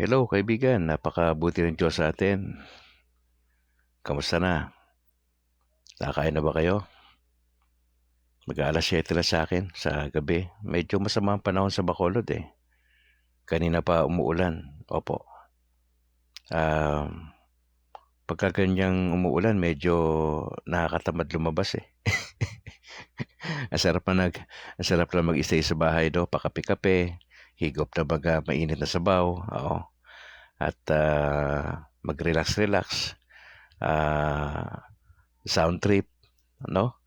Hello kaibigan, napakabuti ng Diyos sa atin. Kamusta na? Nakakain na ba kayo? Mag-aalas 7 na sa akin sa gabi. Medyo masama ang panahon sa Bacolod eh. Kanina pa umuulan. Opo. Um, Pagka ganyang umuulan, medyo nakakatamad lumabas eh. ang sarap na ang sarap na mag-stay sa bahay do, pakape-kape, higop na baga, mainit na sabaw, oo. At mag-relax-relax, sound trip, no?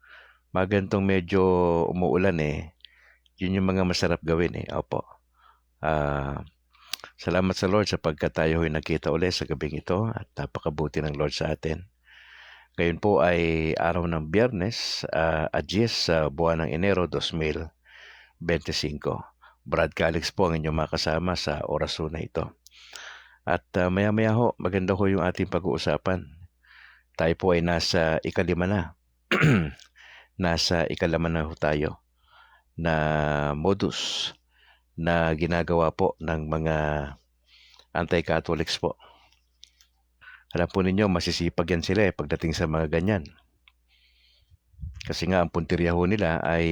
Mga ganitong medyo umuulan eh, yun yung mga masarap gawin eh. Opo. Salamat sa Lord sapagkat tayo ay nagkita ulit sa gabing ito at napakabuti ng Lord sa atin. Ngayon po ay araw ng Biyernes, Agyes sa buwan ng Enero 2025. Brad Calix po ang inyong makasama sa orason na ito. At maya-maya ho, maganda ho yung ating pag-uusapan. Tayo po ay nasa ikalima na. Nasa ikalima na ho tayo na modus na ginagawa po ng mga anti-Catholics po. Alam po ninyo, masisipag yan sila pagdating sa mga ganyan. Kasi nga, ang puntirya ho nila ay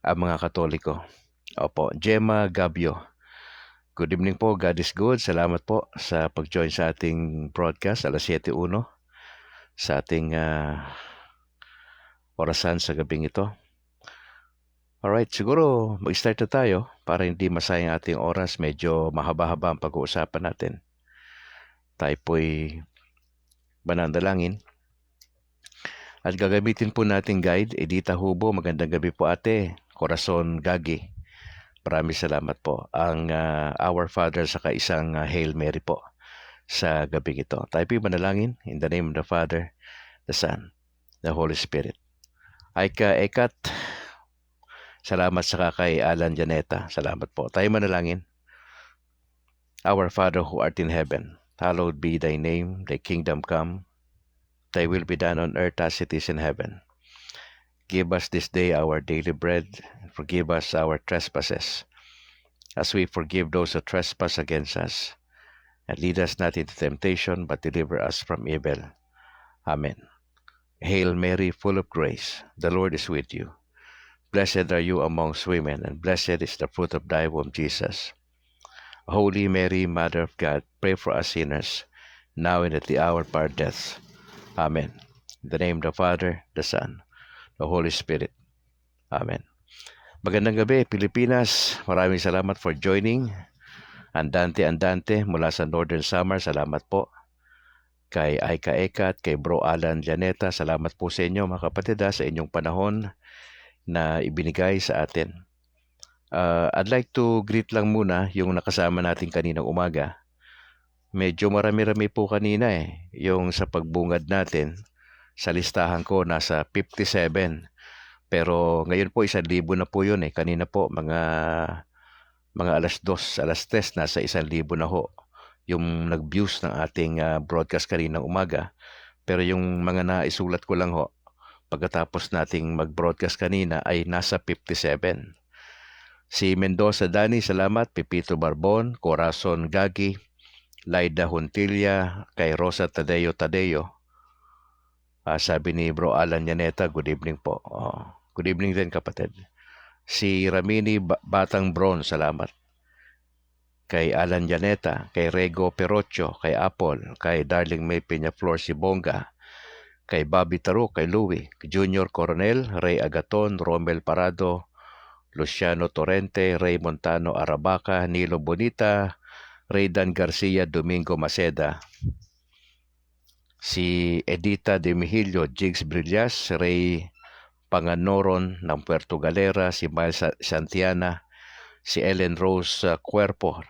ang mga Katoliko. Opo, Gemma Gabio. Good evening po, God is good. Salamat po sa pag-join sa ating broadcast, alas 7:01 sa ating orasan sa gabing ito. Alright, siguro mag-start na tayo para hindi masayang ating oras. Medyo mahaba-haba ang pag-uusapan natin. Tayo po'y mananalangin. At gagamitin po natin guide, Edita Hubo. Magandang gabi po ate. Corazon Gagi. Maraming salamat po. Ang Our Father saka isang Hail Mary po sa gabing ito. Tayo po'y manalangin in the name of the Father, the Son, the Holy Spirit. Aika Ekat. Salamat sa kay Alan Janeta. Salamat po. Tayo manalangin. Our Father who art in heaven, hallowed be thy name, thy kingdom come, thy will be done on earth as it is in heaven. Give us this day our daily bread, and forgive us our trespasses, as we forgive those who trespass against us. And lead us not into temptation, but deliver us from evil. Amen. Hail Mary, full of grace, the Lord is with you. Blessed are you amongst women, and blessed is the fruit of thy womb, Jesus. Holy Mary, Mother of God, pray for us sinners, now and at the hour of our death. Amen. In the name of the Father, the Son, the Holy Spirit. Amen. Magandang gabi, Pilipinas. Maraming salamat for joining. Andante mula sa Northern Samar, salamat po. Kay Aika Ekat, kay Bro Alan Janeta, salamat po sa inyo mga kapatid sa inyong panahon na ibinigay sa atin. I'd like to greet lang muna yung nakasama natin kaninang umaga. Medyo marami-rami po kanina yung sa pagbungad natin. Sa listahan ko nasa 57. Pero ngayon po 1,000 na po yun Kanina po mga alas 2, alas 3 nasa 1,000 na ho yung nag-views ng ating broadcast kaninang umaga. Pero yung mga naisulat ko lang ho pagkatapos nating mag-broadcast kanina ay nasa 57. Si Mendoza Dani, salamat. Pipito Barbon, Corazon Gagi, Laida Huntilla, kay Rosa Tadeo. Sabi ni Bro Alan Yaneta, good evening po. Good evening din kapatid. Si Ramini Batang Bron, salamat. Kay Alan Yaneta, kay Rego Perocho, kay Apple, kay Darling May Peñaflor Sibonga, kay Bobby Taro, kay Louie, Junior Coronel, Ray Agaton, Romel Parado, Luciano Torrente, Ray Montano Arabaca, Nilo Bonita, Raydan Garcia, Domingo Maceda, si Edita de Mihilio, Jigs Brillas, Ray Panganoron ng Puerto Galera, si Miles Santiana, si Ellen Rose Cuerpo,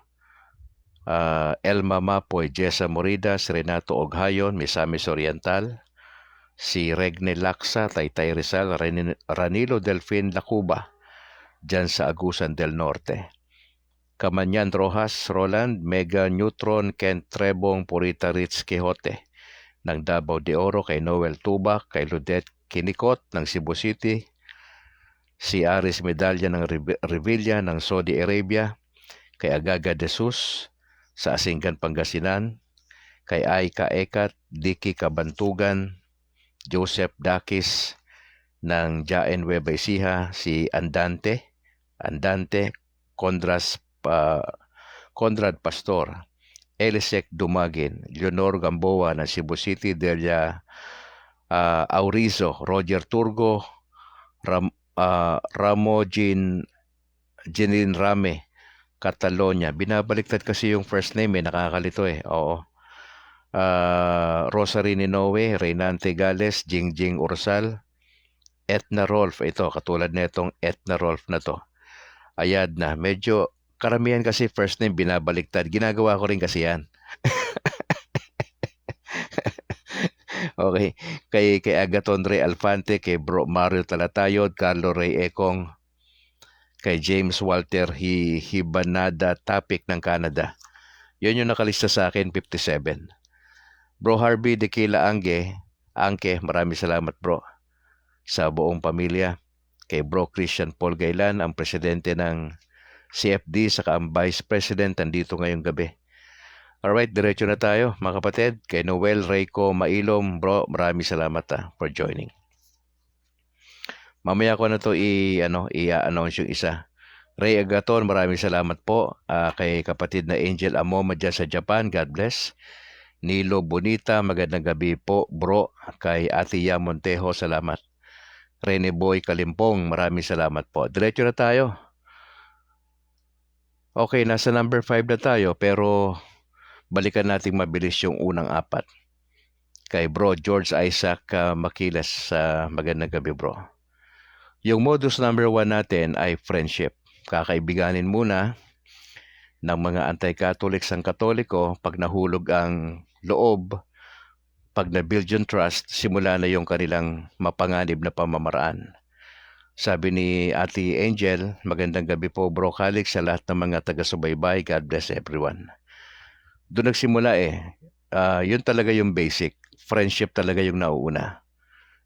Elma Mapoy, Jessa Moridas, Renato Oghayon, Misamis Oriental, si Regne Laksa, Taytay Rizal, Ranilo Delfin Lacuba, dyan sa Agusan del Norte. Kamanyan Rojas, Roland, Mega Neutron, Kent Trebong, Purita Ritz Quixote ng Davao de Oro, kay Noel Tubac, kay Ludet Kinikot ng Cebu City, si Aris Medalla ng Revilla ng Saudi Arabia, kay Agaga de Sus sa Asinggan, Pangasinan, kay Aika Ekat, Dicky Kabantugan, Joseph Dakis ng Jaen Nueva Ecija, si Andante, Conrad Pastor, Elisec Dumagin, Leonor Gamboa ng Cebu City, Delia Aurizo, Roger Turgo, Ramo Jenin Rame, Catalonia. Binabaliktad kasi yung first name nakakalito Oo. Rosary Ninoue, Reynante Gales, Jingjing Ursal, Etna Rolf. Ito, katulad na itong Etna Rolf na to. Ayad na. Medyo karamihan kasi first name binabaliktad. Ginagawa ko rin kasi yan. Okay. Kay Agaton Ray Alfante, kay Bro Mario Talatayod, Carlo Ray Ekong, kay James Walter Hibanada Tapik ng Canada. Yun yung nakalista sa akin, 57. Bro Harvey Dequila Angke, maraming salamat bro. Sa buong pamilya. Kay Bro Christian Paul Gailan, ang presidente ng CFD, saka ang vice president, nandito ngayong gabi. Alright, diretso na tayo mga kapatid. Kay Noel Reyco Mailom, bro, maraming salamat for joining. Mamaya ko na to i-announce yung isa. Ray Agaton, maraming salamat po. Kay kapatid na Angel Amoma dyan sa Japan, God bless. Nilo Bonita, magandang gabi po bro. Kay Ate Ya Montejo, salamat. Rene Boy Kalimpong, maraming salamat po. Diretso na tayo. Okay, nasa number 5 na tayo, pero balikan natin mabilis yung unang 4. Kay bro George Isaac Makilas, magandang gabi bro. Yung modus number 1 natin ay friendship. Kakaibiganin muna ng mga anti-Catholics ang Katoliko. Pag nahulog ang loob, pag na-build yung trust, simula na yung kanilang mapanganib na pamamaraan. Sabi ni Ate Angel, magandang gabi po bro Calix sa lahat ng mga taga-subaybay. God bless everyone. Doon nagsimula yun talaga yung basic. Friendship talaga yung nauuna.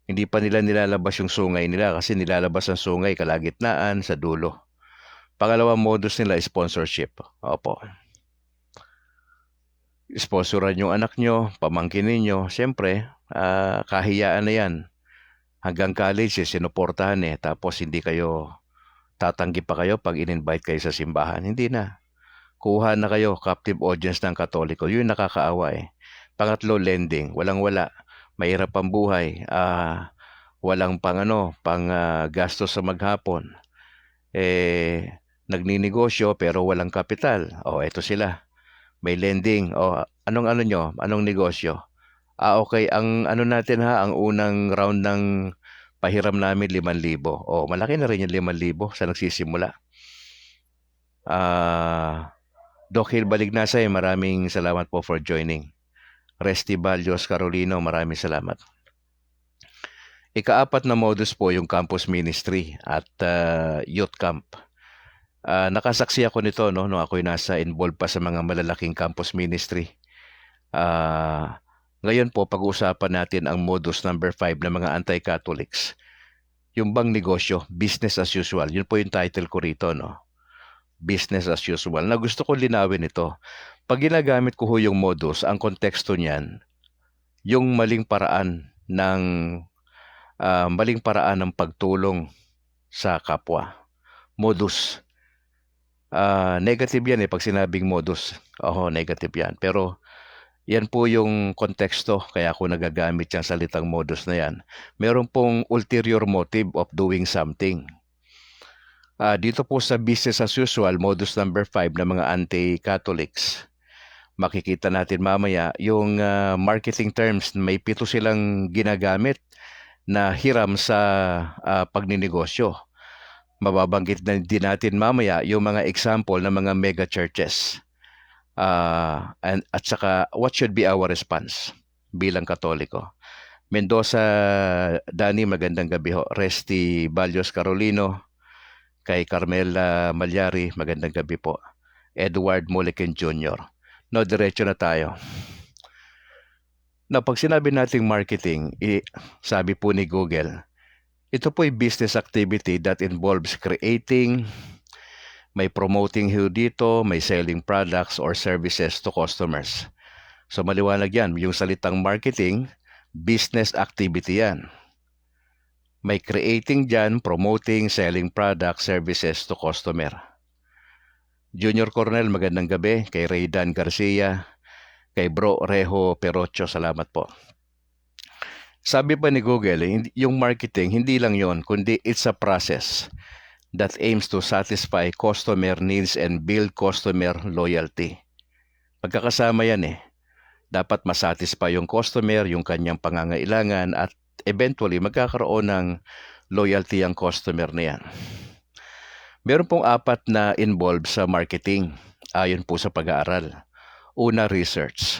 Hindi pa nila nilalabas yung sungay nila kasi nilalabas ang sungay kalagitnaan sa dulo. Pangalawang modus nila is sponsorship. Opo. Sponsoran yung anak nyo, pamangkin ninyo. Siyempre, kahiyaan na yan. Hanggang college, sinuportahan Tapos hindi kayo, tatanggi pa kayo pag in-invite kayo sa simbahan. Hindi na. Kuha na kayo, captive audience ng Katoliko. Yun nakakaawa Pangatlo, lending. Walang-wala. Mahirap ang buhay. Walang pang gastos sa maghapon. Nagninegosyo pero walang kapital. Eto sila. May lending. Anong negosyo? Okay. Ang natin ang unang round ng pahiram namin 5,000. Malaki na rin yung 5,000 sa nagsisimula. Doc Hill Balignasay, maraming salamat po for joining. Resty Balyos Carolino, maraming salamat. Ika-4 na modus po yung campus ministry at youth camp. Nakasaksi ako nito nung ako'y nasa involved pa sa mga malalaking campus ministry. Ngayon po, pag-uusapan natin ang modus number 5 ng mga anti-Catholics. Yung bang negosyo, business as usual. Yun po yung title ko rito, Business as usual. Na gusto ko linawin ito. Pag ginagamit ko yung modus, ang konteksto niyan, yung maling paraan ng pagtulong sa kapwa. Modus. Negative yan pag sinabing modus. Negative yan. Pero yan po yung konteksto kaya ako nagagamit yung salitang modus na yan. Meron pong ulterior motive of doing something. Dito po sa business as usual, modus number 5 ng mga anti-Catholics. Makikita natin mamaya yung marketing terms. May 7 silang ginagamit na hiram sa pagninegosyo. Mababanggit na din natin mamaya yung mga example ng mga mega churches. At saka, what should be our response bilang Katoliko? Mendoza Dani, magandang gabi ho. Resty Balyos Carolino, kay Carmela Malyari, magandang gabi po. Edward Molekin Jr. Diretso na tayo. Pag sinabi nating marketing, sabi po ni Google, ito po ay business activity that involves creating, May promoting ho dito, may selling products or services to customers. So maliwanag yan, yung salitang marketing, business activity yan. May creating dyan, promoting, selling products, services to customer. Junior Cornel, magandang gabi. Kay Raydan Garcia, kay Bro Reho Perocho, salamat po. Sabi pa ni Google, yung marketing, hindi lang yon, kundi it's a process that aims to satisfy customer needs and build customer loyalty. Pagkakasama yan dapat masatisfy yung customer, yung kanyang pangangailangan at eventually magkakaroon ng loyalty ang customer na yan. Meron pong 4 na involved sa marketing ayon po sa pag-aaral. Una, research.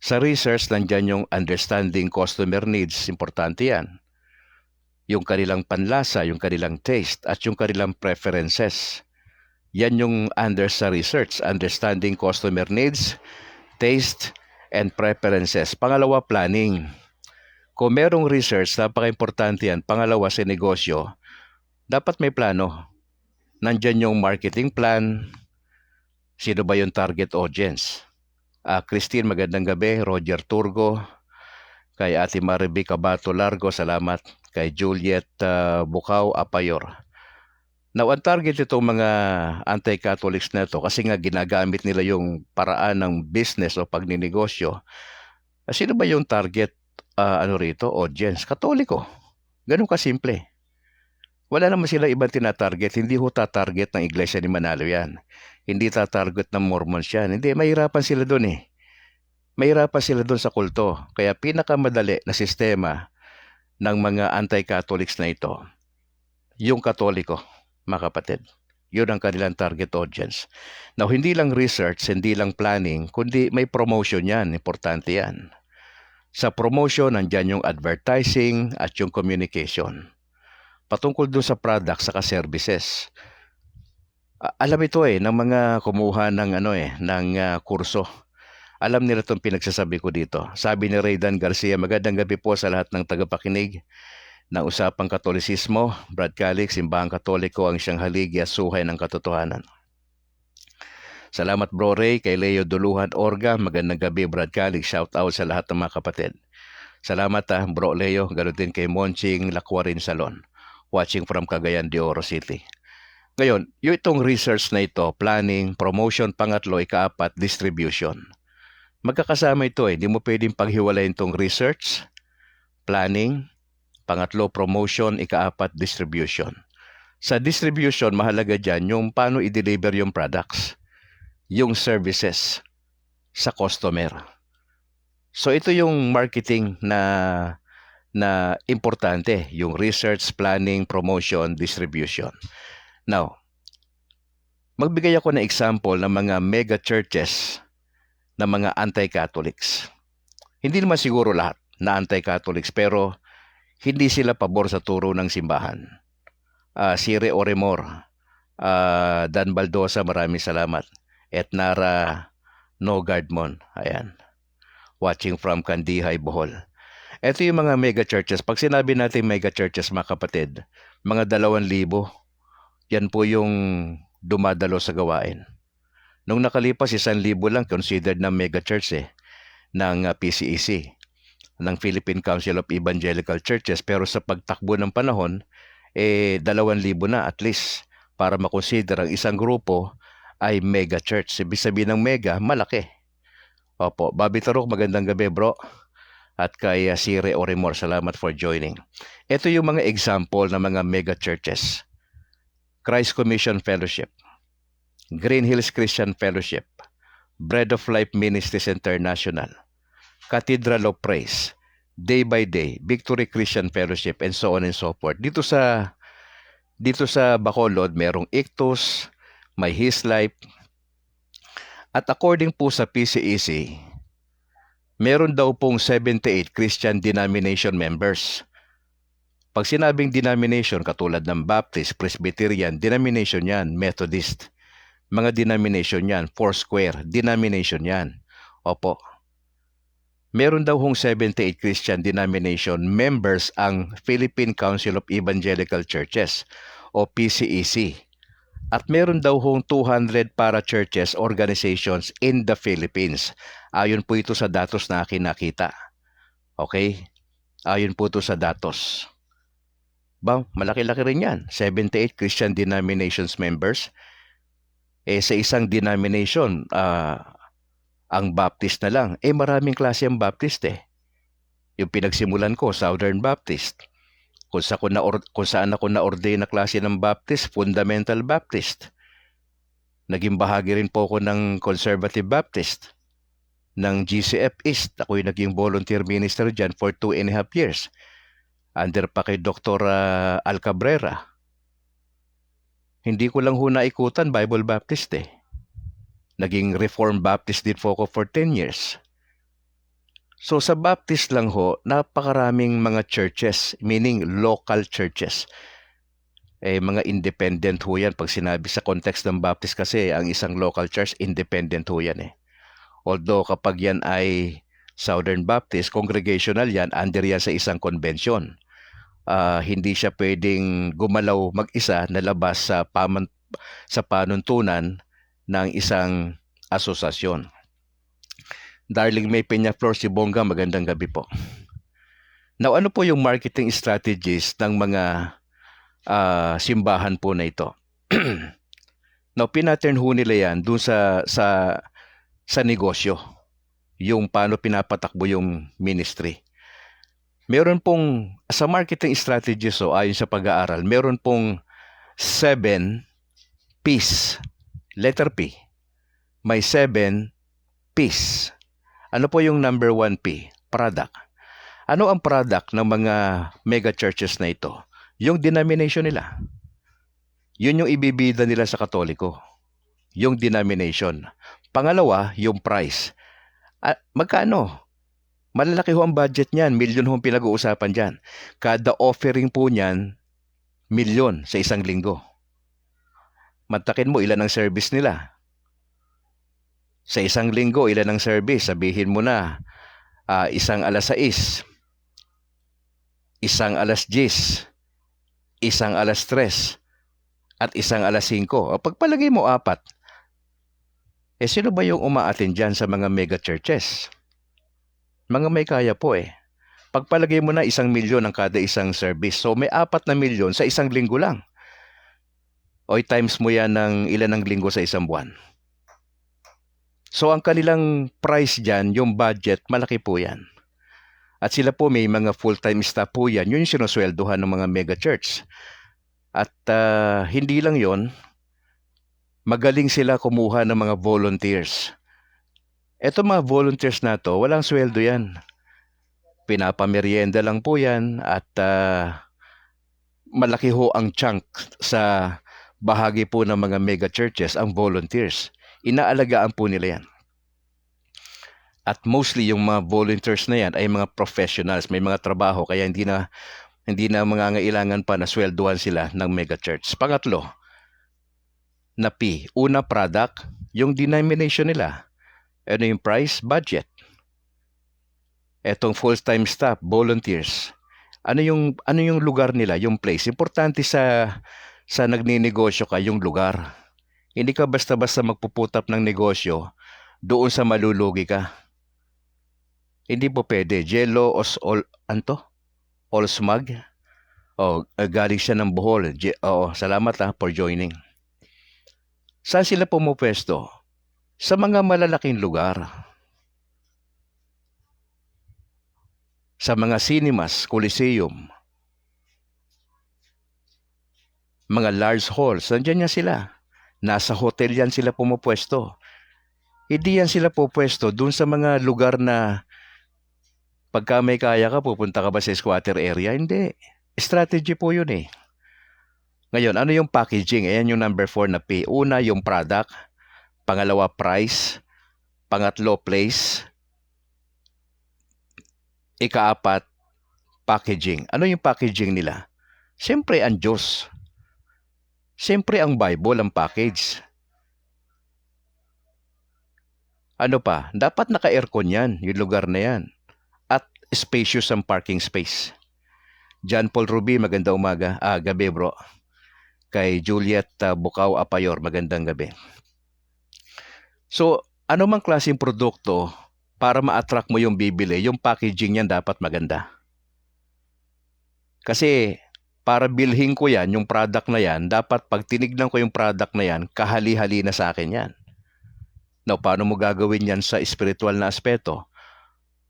Sa research, nandyan yung understanding customer needs, importante yan. Yung kanilang panlasa, yung kanilang taste, at yung kanilang preferences. Yan yung under sa research, understanding customer needs, taste, and preferences. Pangalawa, planning. Kung merong research, napaka-importante yan. Pangalawa, sa negosyo, dapat may plano. Nandyan yung marketing plan, sino ba yung target audience. Christine, magandang gabi. Roger Turgo, kay Ate Mariby Cabato Largo, salamat. Kay Juliet Bukaw Apayor. Now, ang target itong mga anti-Catholics na ito, kasi nga ginagamit nila yung paraan ng business o pagninegosyo. Sino ba yung target rito? Audience? Katoliko. Ganun kasimple. Wala naman sila ibang tinatarget. Hindi ho tatarget ng Iglesia ni Manalo yan. Hindi tatarget ng Mormons yan. Hindi, mahirapan sila doon Mahirapan sila doon sa kulto. Kaya pinakamadali na sistema ng mga anti-Catholics na ito, yung Katoliko, mga kapatid. Yun ang kanilang target audience. Now, hindi lang research, hindi lang planning, kundi may promotion yan. Importante yan. Sa promotion, nandyan yung advertising at yung communication. Patungkol doon sa products saka services. Alam ito ng mga kumuha ng kurso. Alam nila itong pinagsasabi ko dito. Sabi ni Raydan Garcia, magandang gabi po sa lahat ng tagapakinig ng Usapang Katolisismo. Brad Calix, Simbahang Katoliko ang siyang haligi at suhay ng katotohanan. Salamat Bro Ray, kay Leo Duluhan Orga. Magandang gabi Brad Calix. Shout out sa lahat ng mga kapatid. Salamat Bro Leo. Ganoon din kay Monching Lakwarin Salon. Watching from Cagayan de Oro City. Ngayon, yung itong research na ito, planning, promotion, pangatlo, ika-4, distribution. Magkakasama ito Hindi mo pwedeng paghiwalayin itong research, planning, pangatlo, promotion, ika-4, distribution. Sa distribution, mahalaga dyan yung paano i-deliver yung products, yung services sa customer. So ito yung marketing na importante, yung research, planning, promotion, distribution. Now, magbigay ako ng example ng mga mega churches na mga anti-Catholics. Hindi naman siguro lahat na anti-Catholics, pero hindi sila pabor sa turo ng simbahan. Sire Oremor, Dan Baldosa, maraming salamat. Etnara Nogardmon, ayan. Watching from Kandihay, Bohol. Ito yung mga mega churches. Pag sinabi natin mega churches, mga kapatid, mga 2,000, yan po yung dumadalo sa gawain. Nung nakalipas, 1,000 lang considered na mega church ng PCEC, ng Philippine Council of Evangelical Churches. Pero sa pagtakbo ng panahon, 2,000 na at least para makonsider ang isang grupo ay mega church. Ibig sabihin ng mega, malaki. Opo, Bobby Tarok, magandang gabi bro. At kay Sire Oremor, salamat for joining. Ito yung mga example ng mga mega churches. Christ Commission Fellowship, Green Hills Christian Fellowship, Bread of Life Ministries International, Cathedral of Praise, Day by Day, Victory Christian Fellowship, and so on and so forth. Dito sa Bacolod, merong Ictus, may His Life. At according po sa PCEC, meron daw pong 78 Christian denomination members. Pag sinabing denomination, katulad ng Baptist, Presbyterian, denomination yan, Methodist. Mga denomination yan, Foursquare, denomination yan. Opo. Meron daw hong 78 Christian denomination members ang Philippine Council of Evangelical Churches o PCEC. At meron daw hong 200 para churches organizations in the Philippines. Ayon po ito sa datos na akin nakita. Okay? Ayon po ito sa datos. Malaki-laki rin yan. 78 Christian denominations members. Sa isang denomination, ang Baptist na lang. Maraming klase ang Baptist eh. Yung pinagsimulan ko, Southern Baptist. Kung saan ako na-ordain na klase ng Baptist, Fundamental Baptist. Naging bahagi rin po ako ng Conservative Baptist, ng GCF East. Ako'y naging volunteer minister dyan for 2.5 years. Under pa kay Dr. Al Cabrera. Hindi ko lang ho naikutan Bible Baptist eh. Naging Reformed Baptist din po ako for 10 years. So sa Baptist lang ho, napakaraming mga churches, meaning local churches. Mga independent ho yan. Pag sinabi sa context ng Baptist kasi, ang isang local church, independent ho yan eh. Although kapag yan ay Southern Baptist, congregational yan, under yan sa isang convention. Hindi siya pwedeng gumalaw mag-isa na labas sa panuntunan ng isang asosasyon. Darling May Peñaflor, si Bongga, magandang gabi po. Now, ano po yung marketing strategies ng mga simbahan po na ito? Now, pinattern ho nila yan dun sa negosyo. Yung paano pinapatakbo yung ministry. Meron pong, sa marketing strategies, ayon sa pag-aaral, meron pong 7 P's. Letter P. May 7 P's. Ano po yung number 1 P? Product. Ano ang product ng mga mega churches na ito? Yung denomination nila. Yun yung ibibida nila sa Katoliko. Yung denomination. Pangalawa, yung price. Magkano? Malalaki ho ang budget niyan. Milyon ho ang pinag-uusapan dyan. Kada offering po niyan, milyon sa isang linggo. Mantakin mo ilan ang service nila. Sa isang linggo, ilan ang service? Sabihin mo na, isang 6:00, isang 10:00, isang 3:00, at isang 5:00. Pagpalagay mo 4. Sino ba yung umaatin dyan sa mga mega churches? Mga may kaya po eh. Pagpalagay mo na 1 milyon ang kada isang service. So may 4 na milyon sa isang linggo lang. O times mo yan ng ilan ang linggo sa isang buwan. So ang kanilang price dyan, yung budget, malaki po yan. At sila po may mga full-time staff po yan. Yun yung sinusweldohan ng mga mega church. At hindi lang yon, magaling sila kumuha ng mga volunteers. Eto mga volunteers na to, walang sweldo yan. Pinapamerienda lang po yan at malaki ho ang chunk sa bahagi po ng mga mega churches ang volunteers. Inaalagaan po nila yan. At mostly yung mga volunteers na yan ay mga professionals, may mga trabaho kaya hindi na mangangailangan pa na swelduhan sila ng mega church. Pangatlo, na P, una product, yung denomination nila. Ano yung price? Budget. Etong full-time staff, volunteers. Ano yung lugar nila, yung place? Importante sa nagninegosyo ka yung lugar. Hindi ka basta-basta magpuputap ng negosyo doon sa malulugi ka. Hindi po pwede. Jello Olsmag. Galing siya ng Bohol. Salamat for joining. Saan sila pumupwesto? Sa mga malalaking lugar. Sa mga cinemas, coliseum. Mga large halls, nandiyan niya sila. Nasa hotel yan sila pumupwesto. Hindi yan sila pupwesto dun sa mga lugar na pagka may kaya ka, pupunta ka ba sa squatter area? Hindi. Strategy po yun eh. Ngayon, ano yung packaging? Ayan yung number 4 na P. Una, yung product. Pangalawa, price. Pangatlo, place. Ika-4, packaging. Ano yung packaging nila? Siyempre, ang Diyos. Siyempre, ang Bible, ang package. Ano pa? Dapat naka-aircon yan, yung lugar na yan. At spacious ang parking space. John Paul Ruby, maganda umaga. Gabi bro. kay Juliet Bukaw Apayor. Magandang gabi. So, ano mang klaseng produkto, para ma-attract mo yung bibili, yung packaging niyan dapat maganda. Kasi para bilhin ko yan, yung product na yan, dapat pag tinignan ko yung product na yan, kahali-hali na sa akin yan. Now, paano mo gagawin yan sa spiritual na aspeto?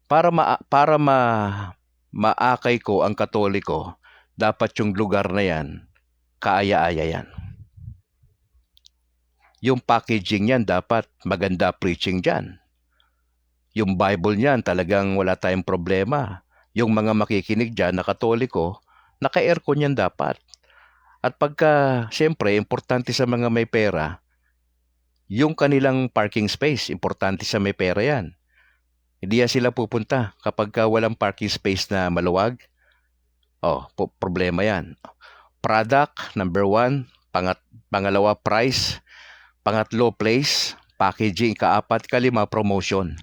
Para maakay ko ang Katoliko, dapat yung lugar na yan, kaaya-aya yan. Yung packaging yan, dapat maganda preaching dyan. Yung Bible niyan, talagang wala tayong problema. Yung mga makikinig dyan na Katoliko, naka-aircon yan dapat. At pagka, siyempre, importante sa mga may pera, yung kanilang parking space, importante sa may pera yan. Hindi yan sila pupunta kapag walang parking space na maluwag. Problema yan. Product, number 1. Pangalawa, price. Pangatlo, place. Packaging. Kaapat, kalima, promotion.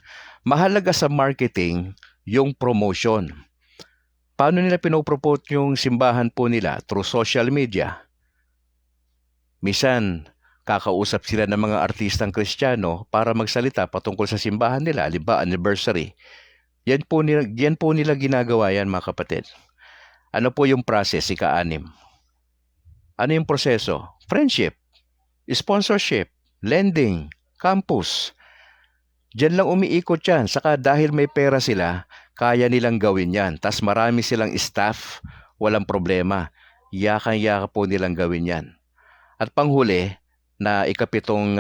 Mahalaga sa marketing yung promotion. Paano nila pinopromote yung simbahan po nila? Through social media. Minsan, kakausap sila ng mga artistang Kristiyano para magsalita patungkol sa simbahan nila, halimbawa anniversary. Yan po nila ginagawa yan, mga kapatid. Ano po yung process, ika-6? Ano yung proseso? Friendship, sponsorship, lending, campus. Diyan lang umiikot yan. Saka dahil may pera sila, kaya nilang gawin yan. Tas marami silang staff, walang problema. Yakan-yaka po nilang gawin yan. At panghuli, na ikapitong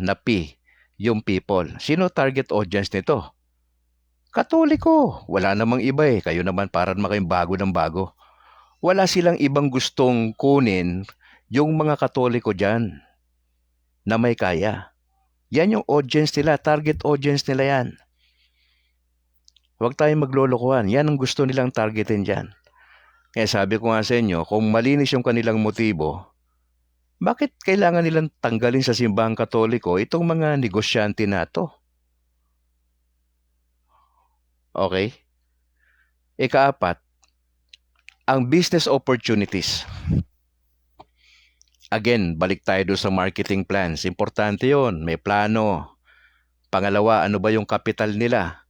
na P, yung people. Sino target audience nito? Katoliko. Wala namang iba eh. Kayo naman parang kayong bago ng bago. Wala silang ibang gustong kunin yung mga Katoliko dyan na may kaya. Yan yung audience nila. Target audience nila yan. Huwag tayong maglolokohan. Yan ang gusto nilang targetin dyan. Kaya sabi ko nga sa inyo, kung malinis yung kanilang motibo, bakit kailangan nilang tanggalin sa simbahang Katoliko itong mga negosyante na to? Okay? Ika-4, ang business opportunities. Again, balik tayo doon sa marketing plans. Importante yon, may plano. Pangalawa, ano ba yung capital nila?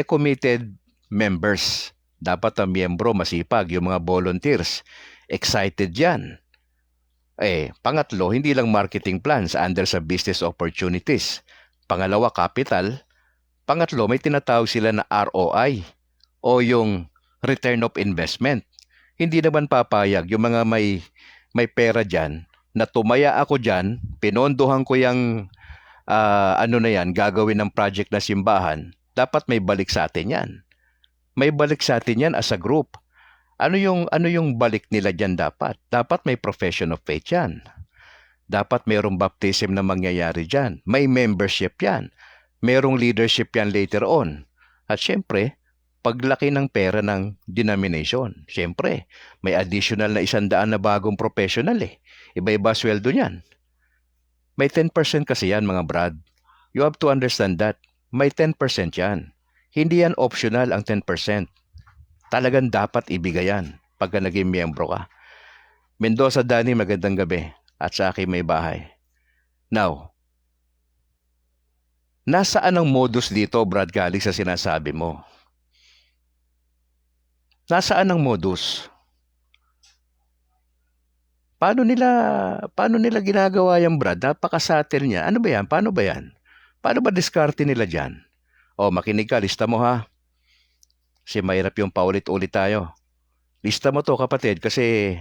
Committed members. Dapat ang miyembro masipag, yung mga volunteers. Excited yan. Pangatlo, hindi lang marketing plans under sa business opportunities. Pangalawa, capital. Pangatlo, may tinatawag sila na ROI o yung return of investment. Hindi naman papayag yung mga may pera dyan na tumaya ako dyan, pinondohan ko yung gagawin ng project na simbahan, dapat may balik sa atin yan. May balik sa atin yan as a group. Ano yung balik nila dyan dapat? Dapat may profession of faith yan. Dapat mayroong baptism na mangyayari dyan. May membership yan. Mayroong leadership yan later on. At syempre, paglaki ng pera ng denomination. Syempre, may additional na 100 na bagong professional eh. Iba-iba sweldo niyan. May 10% kasi yan, mga brad. You have to understand that. May 10% yan. Hindi yan optional ang 10%. Talagang dapat ibigay yan pagka naging miyembro ka. Mendoza Dani, magandang gabi. At sa akin may bahay. Now, nasaan ang modus dito, Brad Galing, sa sinasabi mo? Nasaan ang modus? Paano nila ginagawa yan, Brad? Napaka-subtle niya. Ano ba yan? Paano ba yan? Paano ba diskarte nila dyan? Makinig ka, lista mo ha. Kasi mahirap yung paulit-ulit tayo. Lista mo to, kapatid, kasi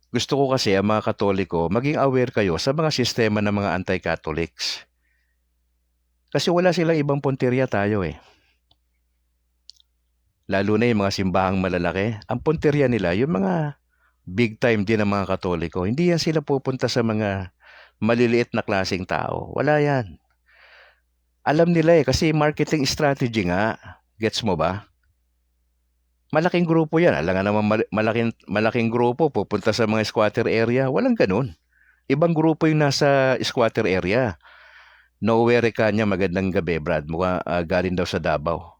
gusto ko kasi ang mga Katoliko, maging aware kayo sa mga sistema ng mga anti-Catholics. Kasi wala silang ibang punteriya tayo eh. Lalo na yung mga simbahang malalaki. Ang punteriya nila, yung mga big time din ng mga Katoliko. Hindi yan sila pupunta sa mga maliliit na klaseng tao. Wala yan. Alam nila eh, kasi marketing strategy nga. Gets mo ba? Malaking grupo yan. Alam nga naman malaking grupo pupunta sa mga squatter area. Walang ganun. Ibang grupo yung nasa squatter area. Nowhere ka niya, magandang gabi, Brad. Galing daw sa Davao.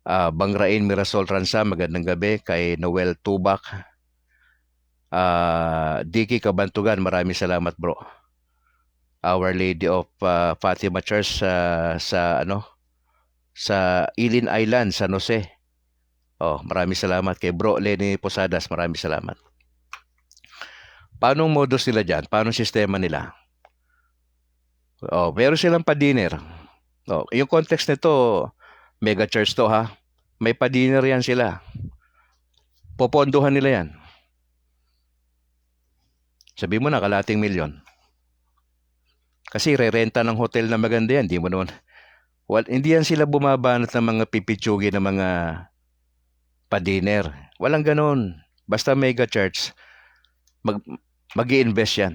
Bangrain Mirasol Ransa, magandang gabi. Kay Noel Tubac. Dicky Kabantugan, maraming salamat bro. Our Lady of Fatima Church sa Ilin Island, San Jose. Maraming salamat kay Bro Lenny Posadas, maraming salamat. Paano modus nila dyan? Paano sistema nila? Meron silang pa-dinner. Yung context nito, mega church to ha. May pa-dinner yan sila. Popondohan nila yan. Sabi mo na, kalating milyon. Kasi re-renta ng hotel na maganda yan. Hindi mo naman. Hindi yan sila bumabanat ng mga pipitsugi na mga pa-dinner. Walang ganon. Basta mega church, mag-i-invest yan.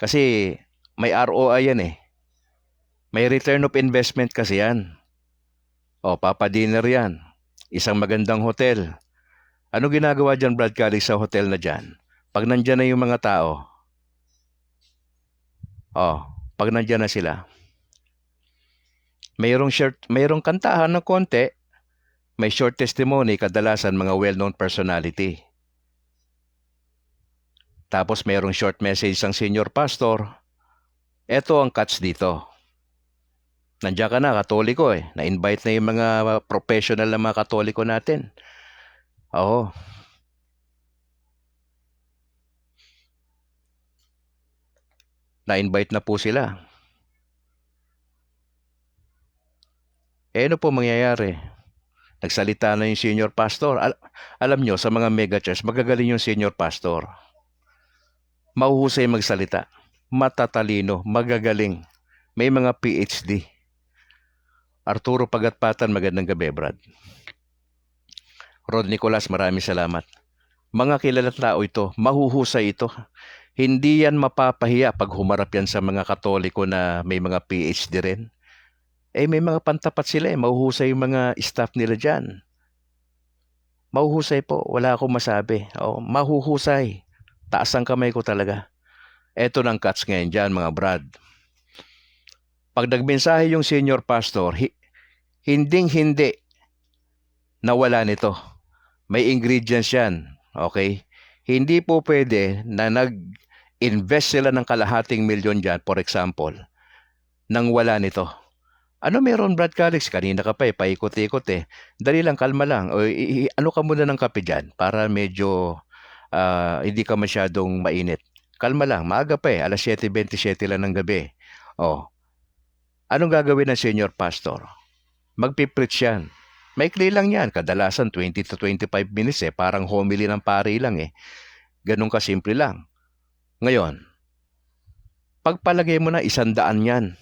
Kasi may ROI yan eh. May return of investment kasi yan. Papa-dinner yan. Isang magandang hotel. Ano ginagawa dyan, Brad Calix, sa hotel na dyan? Pag nandyan na yung mga tao, pag nandyan na sila, mayroong kantahan ng konti, may short testimony, kadalasan mga well-known personality. Tapos mayroong short message ng senior pastor. Ito ang catch dito. Nandiyan ka na, Katoliko eh. Na-invite na yung mga professional na mga Katoliko natin. Na-invite na po sila. Ano po mangyayari? Nagsalita na yung senior pastor. Alam nyo, sa mga mega church, magagaling yung senior pastor. Mahuhusay magsalita. Matatalino, magagaling. May mga PhD. Arturo Pagatpatan, magandang gabi, Brad. Rod Nicolas, maraming salamat. Mga kilalang tao ito, mahuhusay ito. Hindi yan mapapahiya pag humarap yan sa mga Katoliko na may mga PhD rin. May mga pantapat sila eh. Mahuhusay yung mga staff nila dyan. Mahuhusay po. Wala akong masabi. Mahuhusay. Taas ang kamay ko talaga. Eto ng cuts ngayon dyan, mga Brad. Pag nagmensahe yung senior pastor, hinding-hindi nawala nito. May ingredients yan. Okay? Hindi po pwede na nag-invest sila ng kalahating milyon dyan, for example, nang wala nito. Ano meron, Brad Calix? Kanina ka pa paikot-ikot eh. Dali lang, kalma lang. Ano ka muna ng kape dyan para medyo hindi ka masyadong mainit. Kalma lang, maaga pa alas 7:27 lang ng gabi. Anong gagawin ng senior pastor? Magpipreach yan. Maikli lang yan, kadalasan 20 to 25 minutes parang homily ng pari lang Ganun kasimple lang. Ngayon, pagpalagay mo na 100 yan.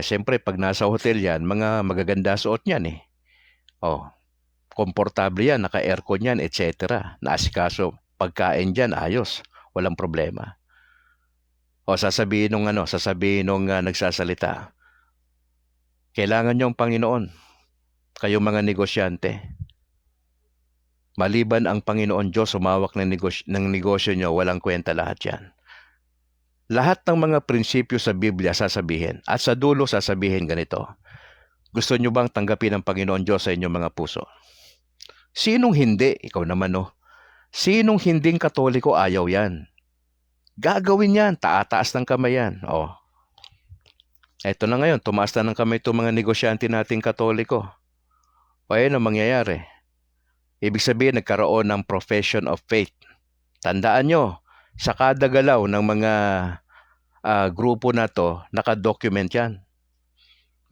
Siyempre, pag nasa hotel yan, mga magaganda suot yan komportable yan, naka-aircon yan, etc. Naasikaso, pagkain dyan, ayos. Walang problema. Sasabihin nung nagsasalita, kailangan nyo ang Panginoon, kayong mga negosyante. Maliban ang Panginoon Diyos, sumawak ng negosyo nyo, walang kwenta lahat yan. Lahat ng mga prinsipyo sa Biblia sasabihin, at sa dulo sasabihin ganito, gusto nyo bang tanggapin ang Panginoon Diyos sa inyong mga puso? Sinong hindi? Ikaw naman Sinong hinding Katoliko ayaw yan? Gagawin yan, taas ng kamay yan. Eto na ngayon, tumaas na ng kamay itong mga negosyante nating Katoliko. Ano mangyayari? Ibig sabihin, nagkaroon ng profession of faith. Tandaan nyo, sa kada galaw ng mga grupo na to, naka-document yan.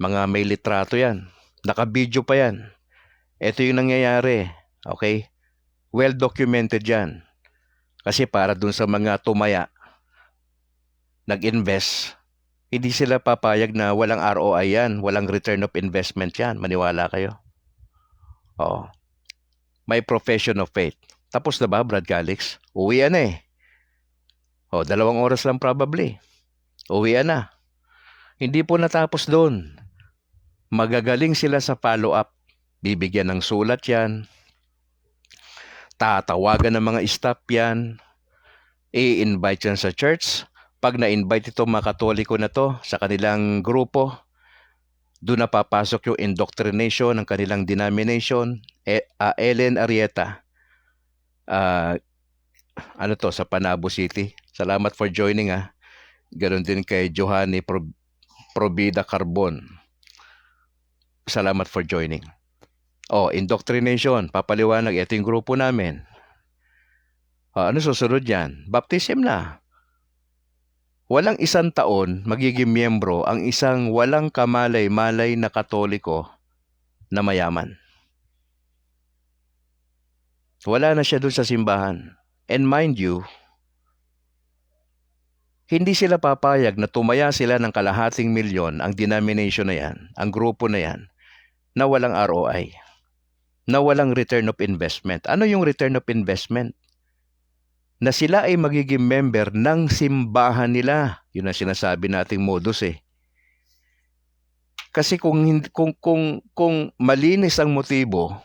Mga may litrato yan. Naka-video pa yan. Ito yung nangyayari. Okay? Well documented yan. Kasi para dun sa mga tumaya, nag-invest, hindi sila papayag na walang ROI yan, walang return of investment yan. Maniwala kayo. May profession of faith. Tapos na ba, Brad Calix? Uwian na 2 oras lang probably. Uwian na. Hindi po natapos doon. Magagaling sila sa follow-up. Bibigyan ng sulat yan. Tatawagan ng mga staff yan. I-invite yan sa church. Pag na-invite ito mga Katoliko na to sa kanilang grupo, doon na papasok yung indoctrination ng kanilang denomination. Ellen Arieta, sa Panabo City. Salamat for joining Ganon din kay Johanny Provida Carbon. Salamat for joining. Indoctrination, papaliwanag, ito yung grupo namin. Ano susunod yan? Baptism na. Walang isang taon magiging miyembro ang isang walang kamalay-malay na Katoliko na mayaman. Wala na siya dun sa simbahan. And mind you, hindi sila papayag na tumaya sila ng kalahating milyon ang denomination na yan, ang grupo na yan, na walang ROI, na walang return of investment. Ano yung return of investment? Na sila ay magiging member ng simbahan nila. Yun ang sinasabi nating modus Kasi kung malinis ang motibo,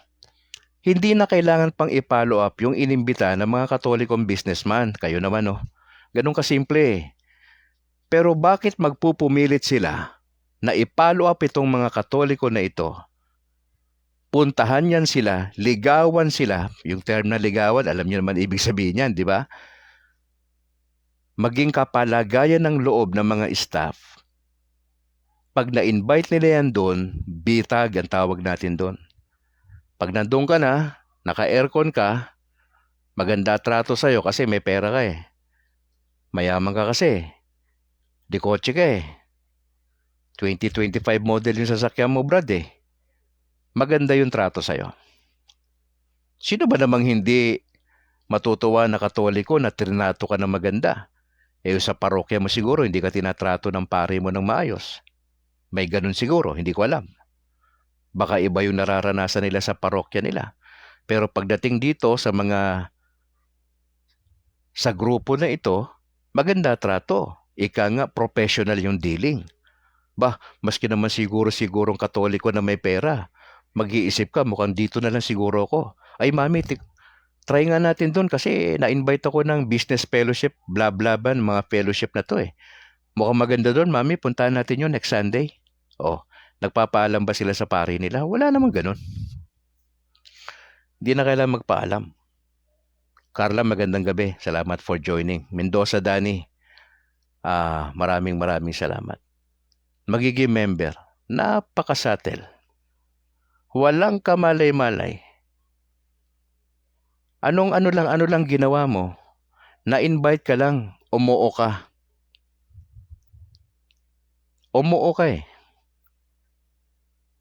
hindi na kailangan pang i-follow up yung inimbita ng mga Katolikong businessman. Kayo naman Ganun kasimple Pero bakit magpupumilit sila na i-follow up itong mga Katoliko na ito? Puntahan yan sila, ligawan sila. Yung term na ligawan, alam niyo naman ibig sabihin yan, di ba? Maging kapalagayan ng loob ng mga staff. Pag na-invite nila yan doon, bitag ang tawag natin doon. Pag nandun ka na, naka-aircon ka, maganda trato sa'yo kasi may pera ka Mayaman ka kasi. Di kotse ka 2025 model yung sasakyan mo, Brad Maganda yung trato sa'yo. Sino ba namang hindi matutuwa na Katoliko na trinato ka ng maganda? Sa parokya mo siguro, hindi ka tinatrato ng pari mo ng maayos. May ganun siguro, hindi ko alam. Baka iba yung nararanasan nila sa parokya nila. Pero pagdating dito sa grupo na ito, maganda trato. Ika nga, professional yung dealing. Maski naman sigurong Katoliko na may pera, mag-iisip ka, mukhang dito na lang siguro ako. Ay, mami, try nga natin doon kasi na-invite ako ng business fellowship, blah blah blah, mga fellowship na to Mukhang maganda doon, mami, puntahan natin yun next Sunday. Nagpapaalam ba sila sa pari nila? Wala namang ganun. Hindi na kailangan magpaalam. Carla, magandang gabi. Salamat for joining. Mendoza Dani, maraming salamat. Magiging member. Napakasatel. Walang kamalay-malay. Ano lang ginawa mo? Na-invite ka lang, umuo ka. Umuo ka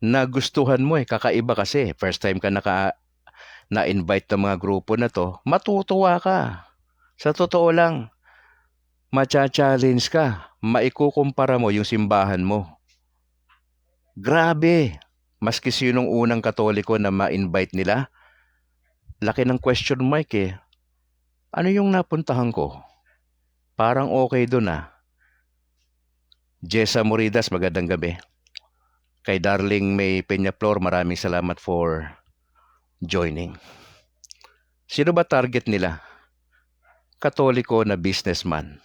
Nagustuhan mo kakaiba kasi. First time ka na-invite ng mga grupo na to, matutuwa ka. Sa totoo lang, macha-challenge ka. Maikukumpara mo yung simbahan mo. Grabe! Maski sinong unang Katoliko na ma-invite nila, laki ng question mark Ano yung napuntahan ko? Parang okay doon Jessa Moridas, magandang gabi. Kay Darling May Peñaflor, maraming salamat for joining. Sino ba target nila? Katoliko na businessman.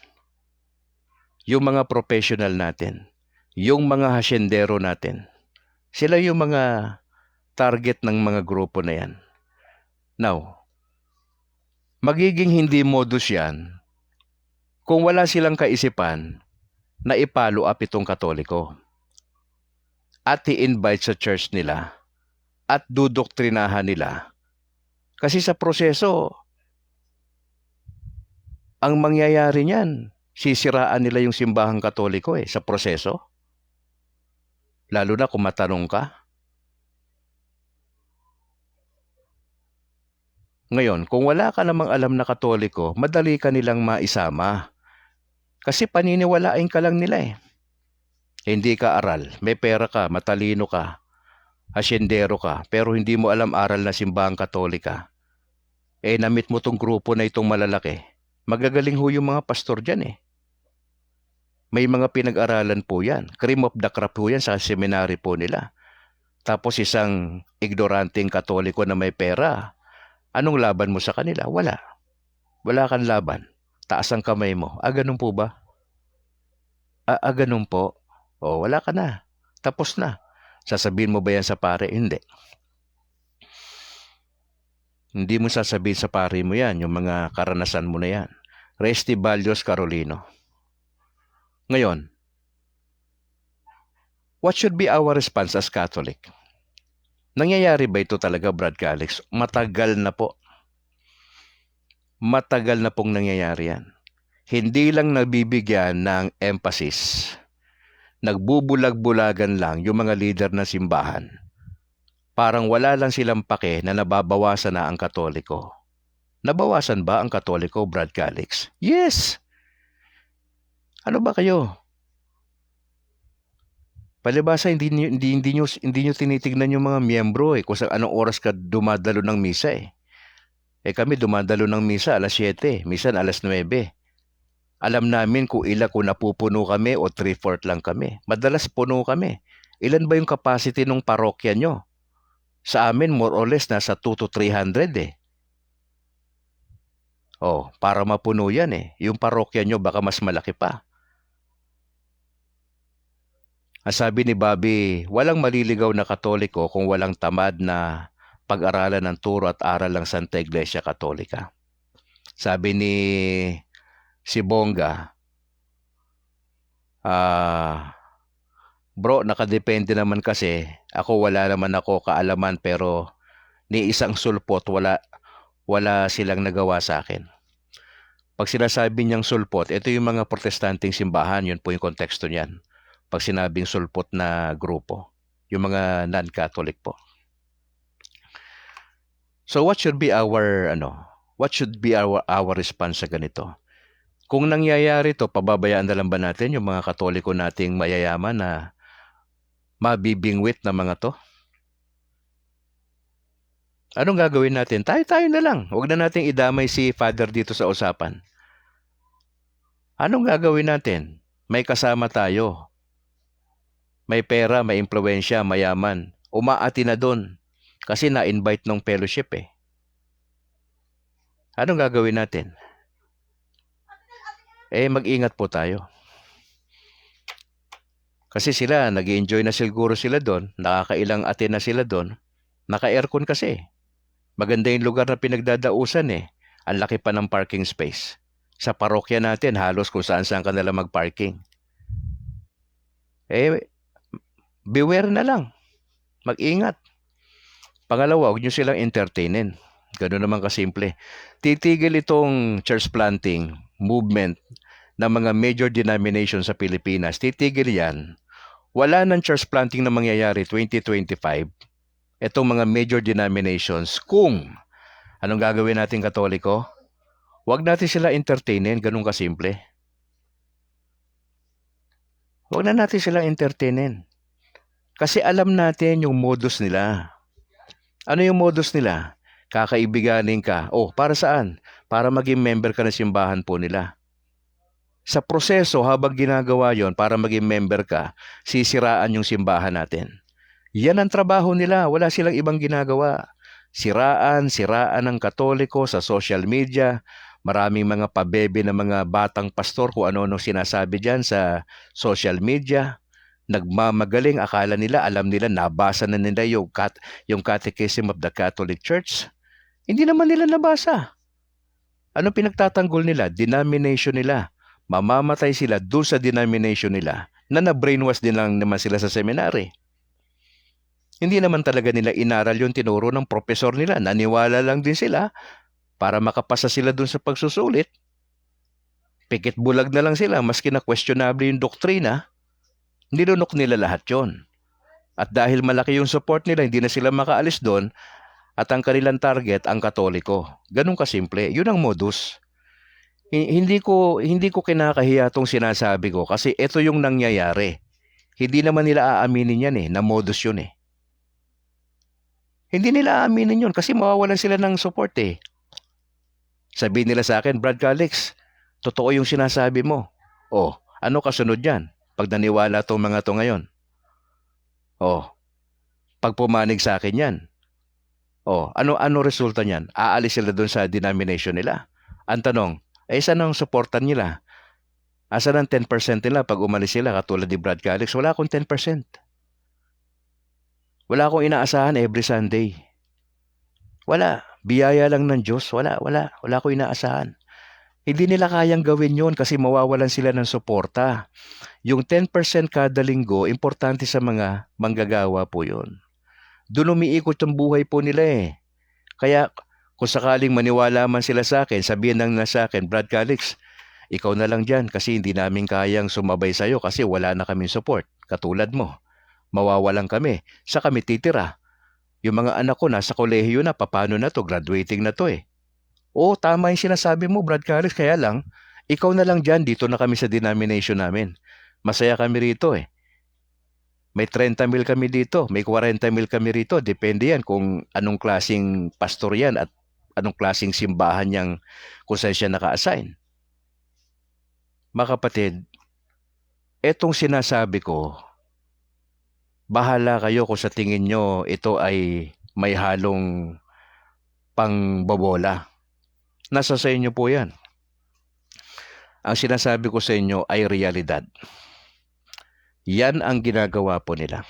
Yung mga professional natin. Yung mga hasyendero natin. Sila yung mga target ng mga grupo na yan. Now, magiging hindi modus yan kung wala silang kaisipan na i-follow up itong Katoliko at i-invite sa church nila at dudoktrinahan nila. Kasi sa proseso, ang mangyayari niyan, sisiraan nila yung simbahang Katoliko sa proseso. Lalo na kung matanong ka. Ngayon, kung wala ka namang alam na Katoliko, madali ka nilang maisama. Kasi paniniwalain ka lang nila Hindi ka aral, may pera ka, matalino ka, hasyendero ka, pero hindi mo alam aral na simbahang Katolika. Na-meet mo tong grupo na itong malalaki. Magagaling yung mga pastor dyan May mga pinag-aralan po yan. Cream of the crop po yan sa seminary po nila. Tapos isang ignoranting Katoliko na may pera. Anong laban mo sa kanila? Wala. Wala kang laban. Taas ang kamay mo. Ganun po ba? Ganun po. Wala ka na. Tapos na. Sasabihin mo ba yan sa pare? Hindi. Hindi mo sasabihin sa pari mo yan, yung mga karanasan mo na yan. Resti Valios Carolino. Ngayon, what should be our response as Catholic? Nangyayari ba ito talaga, Brad Calix? Matagal na po. Matagal na pong nangyayari yan. Hindi lang nabibigyan ng emphasis. Nagbubulag-bulagan lang yung mga leader ng simbahan. Parang wala lang silang pake na nababawasan na ang Katoliko. Nabawasan ba ang Katoliko, Brad Calix? Yes! Ano ba kayo? Palibasa, hindi nyo tinitignan yung mga miyembro kung sa anong oras ka dumadalo ng misa kami dumadalo ng misa alas 7, minsan alas 9. Alam namin kung napupuno kami o 3/4 lang kami. Madalas puno kami. Ilan ba yung capacity ng parokya nyo? Sa amin, more or less, nasa 2 to 300 para mapuno yan Yung parokya nyo, baka mas malaki pa. Ang sabi ni Bobby, walang maliligaw na Katoliko kung walang tamad na pag-aralan ng turo at aral ng Santa Iglesia Katolika. Sabi ni si Bonga, bro, nakadepende naman kasi. Wala naman ako kaalaman pero ni isang sulpot wala silang nagawa sa akin. Pag sinasabi niyang sulpot, ito yung mga protestanteng simbahan, yun po yung konteksto niyan. Pag sinabing sulpot na grupo, yung mga non-Catholic po. So what should be our response sa ganito? Kung nangyayari to, pababayaan na lang ba natin yung mga Katoliko nating mayayaman na mabibingwit na mga to? Anong gagawin natin? Tayo na lang. Huwag na nating idamay si Father dito sa usapan. Anong gagawin natin? May kasama tayo. May pera, may impluwensya, mayaman. Umaati na doon. Kasi na-invite ng fellowship Anong gagawin natin? Mag-ingat po tayo. Kasi sila, nag-enjoy na siguro sila doon. Nakakailang ate na sila doon. Naka-aircon kasi. Maganda yung lugar na pinagdadausan Ang laki pa ng parking space. Sa parokya natin, halos kung saan-saan ka nalang mag-parking. Beware na lang. Mag-ingat. Pangalawa, huwag nyo silang entertainin. Ganun naman kasimple. Titigil itong church planting movement ng mga major denominations sa Pilipinas. Titigil yan. Wala ng church planting na mangyayari 2025. Itong mga major denominations. Kung anong gagawin natin Katoliko? Huwag natin sila entertainin. Ganun kasimple. Huwag na natin sila entertainin. Kasi alam natin yung modus nila. Ano yung modus nila? Kakaibiganin ka. Para saan? Para maging member ka ng simbahan po nila. Sa proseso, habang ginagawa yon para maging member ka, sisiraan yung simbahan natin. Yan ang trabaho nila. Wala silang ibang ginagawa. Siraan ng Katoliko sa social media. Maraming mga pabebe na mga batang pastor kung ano-ano sinasabi dyan sa social media. Nagmamagaling, akala nila, alam nila, nabasa na nila yung Catechism of the Catholic Church. Hindi naman nila nabasa. Ano pinagtatanggol nila? Denomination nila. Mamamatay sila doon sa denomination nila na na-brainwash din lang naman sila sa seminary. Hindi naman talaga nila inaral yung tinuro ng profesor nila. Naniwala lang din sila para makapasa sila doon sa pagsusulit. Pikit bulag na lang sila maski na questionable yung doktrina. Nilunok nila lahat yon. At dahil malaki yung support nila, hindi na sila makaalis doon at ang kanilang target, ang Katoliko. Ganun kasimple. Yun ang modus. Hindi ko kinakahiya itong sinasabi ko kasi ito yung nangyayari. Hindi naman nila aaminin yan na modus yun Hindi nila aaminin yun kasi mawawalan sila ng support Sabihin nila sa akin, Brad Calix, totoo yung sinasabi mo. Ano kasunod yan? Pag naniwala itong mga to ngayon. Pag pumanig sa akin yan. Ano resulta niyan? Aalis sila doon sa denomination nila. Ang tanong, saan ang supportan nila? Asan ang 10% nila pag umalis sila katulad ni Brad Calix? Wala akong 10%. Wala akong inaasahan every Sunday. Wala. Biyaya lang ng Diyos, wala ko inaasahan. Hindi nila kayang gawin yon kasi mawawalan sila ng suporta. Yung 10% kada linggo, importante sa mga manggagawa po yun. Doon umiikot yung buhay po nila eh. Kaya kung sakaling maniwala man sila sa akin, sabihin lang na sa akin, Brad Calix, ikaw na lang dyan kasi hindi namin kayang sumabay sa'yo kasi wala na kaming support. Katulad mo, mawawalan kami. Sa kami titira. Yung mga anak ko nasa kolehiyo na, paano na to? Graduating na to eh. Oo, tama yung sinasabi mo, Brad Calix, kaya lang, ikaw na lang dyan, dito na kami sa denomination namin. Masaya kami rito eh. May 30 mil kami dito, may 40 mil kami rito. Depende yan kung anong klaseng pastor yan at anong klaseng simbahan niyang kung saan siya naka-assign. Mga kapatid, etong sinasabi ko, bahala kayo kung sa tingin nyo ito ay may halong pangbobola. Nasa sa inyo po yan. Ang sinasabi ko sa inyo ay realidad. Yan ang ginagawa po nila.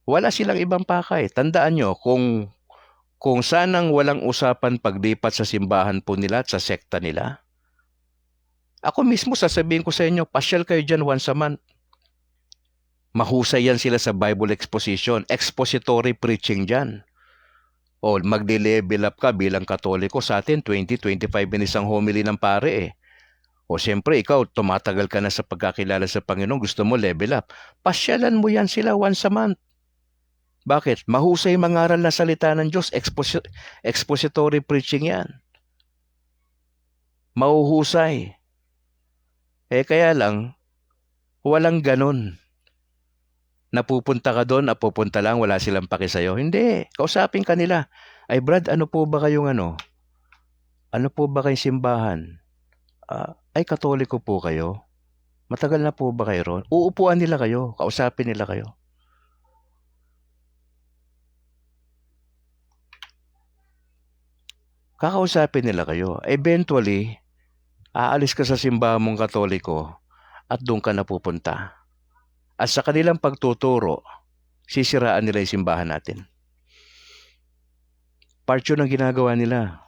Wala silang ibang pakay. Tandaan nyo, kung sanang walang usapan paglipat sa simbahan po nila at sa sekta nila, ako mismo sasabihin ko sa inyo, pasyal kayo dyan once a month. Mahusay yan sila sa Bible exposition, expository preaching dyan. O magde-level up ka bilang Katoliko sa atin, 20-25 minutes ang homily ng pare eh. O siyempre, ikaw, tumatagal ka na sa pagkakilala sa Panginoon, gusto mo level up. Pasyalan mo yan sila once a month. Bakit? Mahusay mangaral na salita ng Diyos, expository preaching yan. Mahuhusay. Kaya lang, walang ganun. Napupunta ka doon, napupunta lang, wala silang paki sa'yo. Hindi, kausapin ka nila. Ay Brad, ano po ba kayong ano? Ano po ba kayong simbahan? Ay Katoliko po kayo? Matagal na po ba kayo ron? Uupuan nila kayo, kausapin nila kayo. Kakausapin nila kayo. Eventually, aalis ka sa simbahan mong Katoliko at doon ka napupunta. At sa kanilang pagtuturo, sisiraan nila yung simbahan natin. Part yun ang ginagawa nila.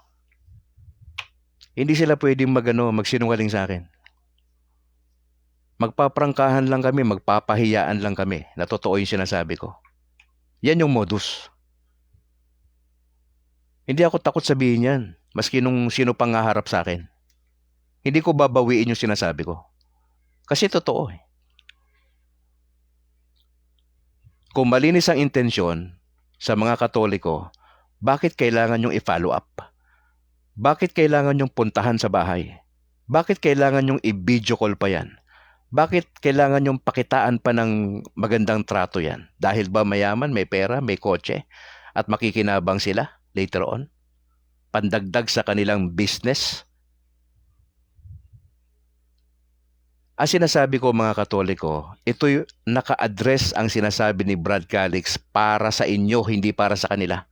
Hindi sila pwedeng magsinungaling sa akin. Magpaprangkahan lang kami, magpapahiyaan lang kami. Na totoo yung sinasabi ko. Yan yung modus. Hindi ako takot sabihin yan, maski nung sino pang haharap sa akin. Hindi ko babawiin yung sinasabi ko. Kasi totoo eh. Kung malinis ang intensyon sa mga Katoliko, bakit kailangan yung i-follow up? Bakit kailangan yung puntahan sa bahay? Bakit kailangan yung i-video call pa yan? Bakit kailangan yung pakitaan pa ng magandang trato yan? Dahil ba mayaman, may pera, may kotse, at makikinabang sila later on? Pandagdag sa kanilang business? Ang sinasabi ko mga Katoliko, ito'y naka-address ang sinasabi ni Brad Calix para sa inyo, hindi para sa kanila.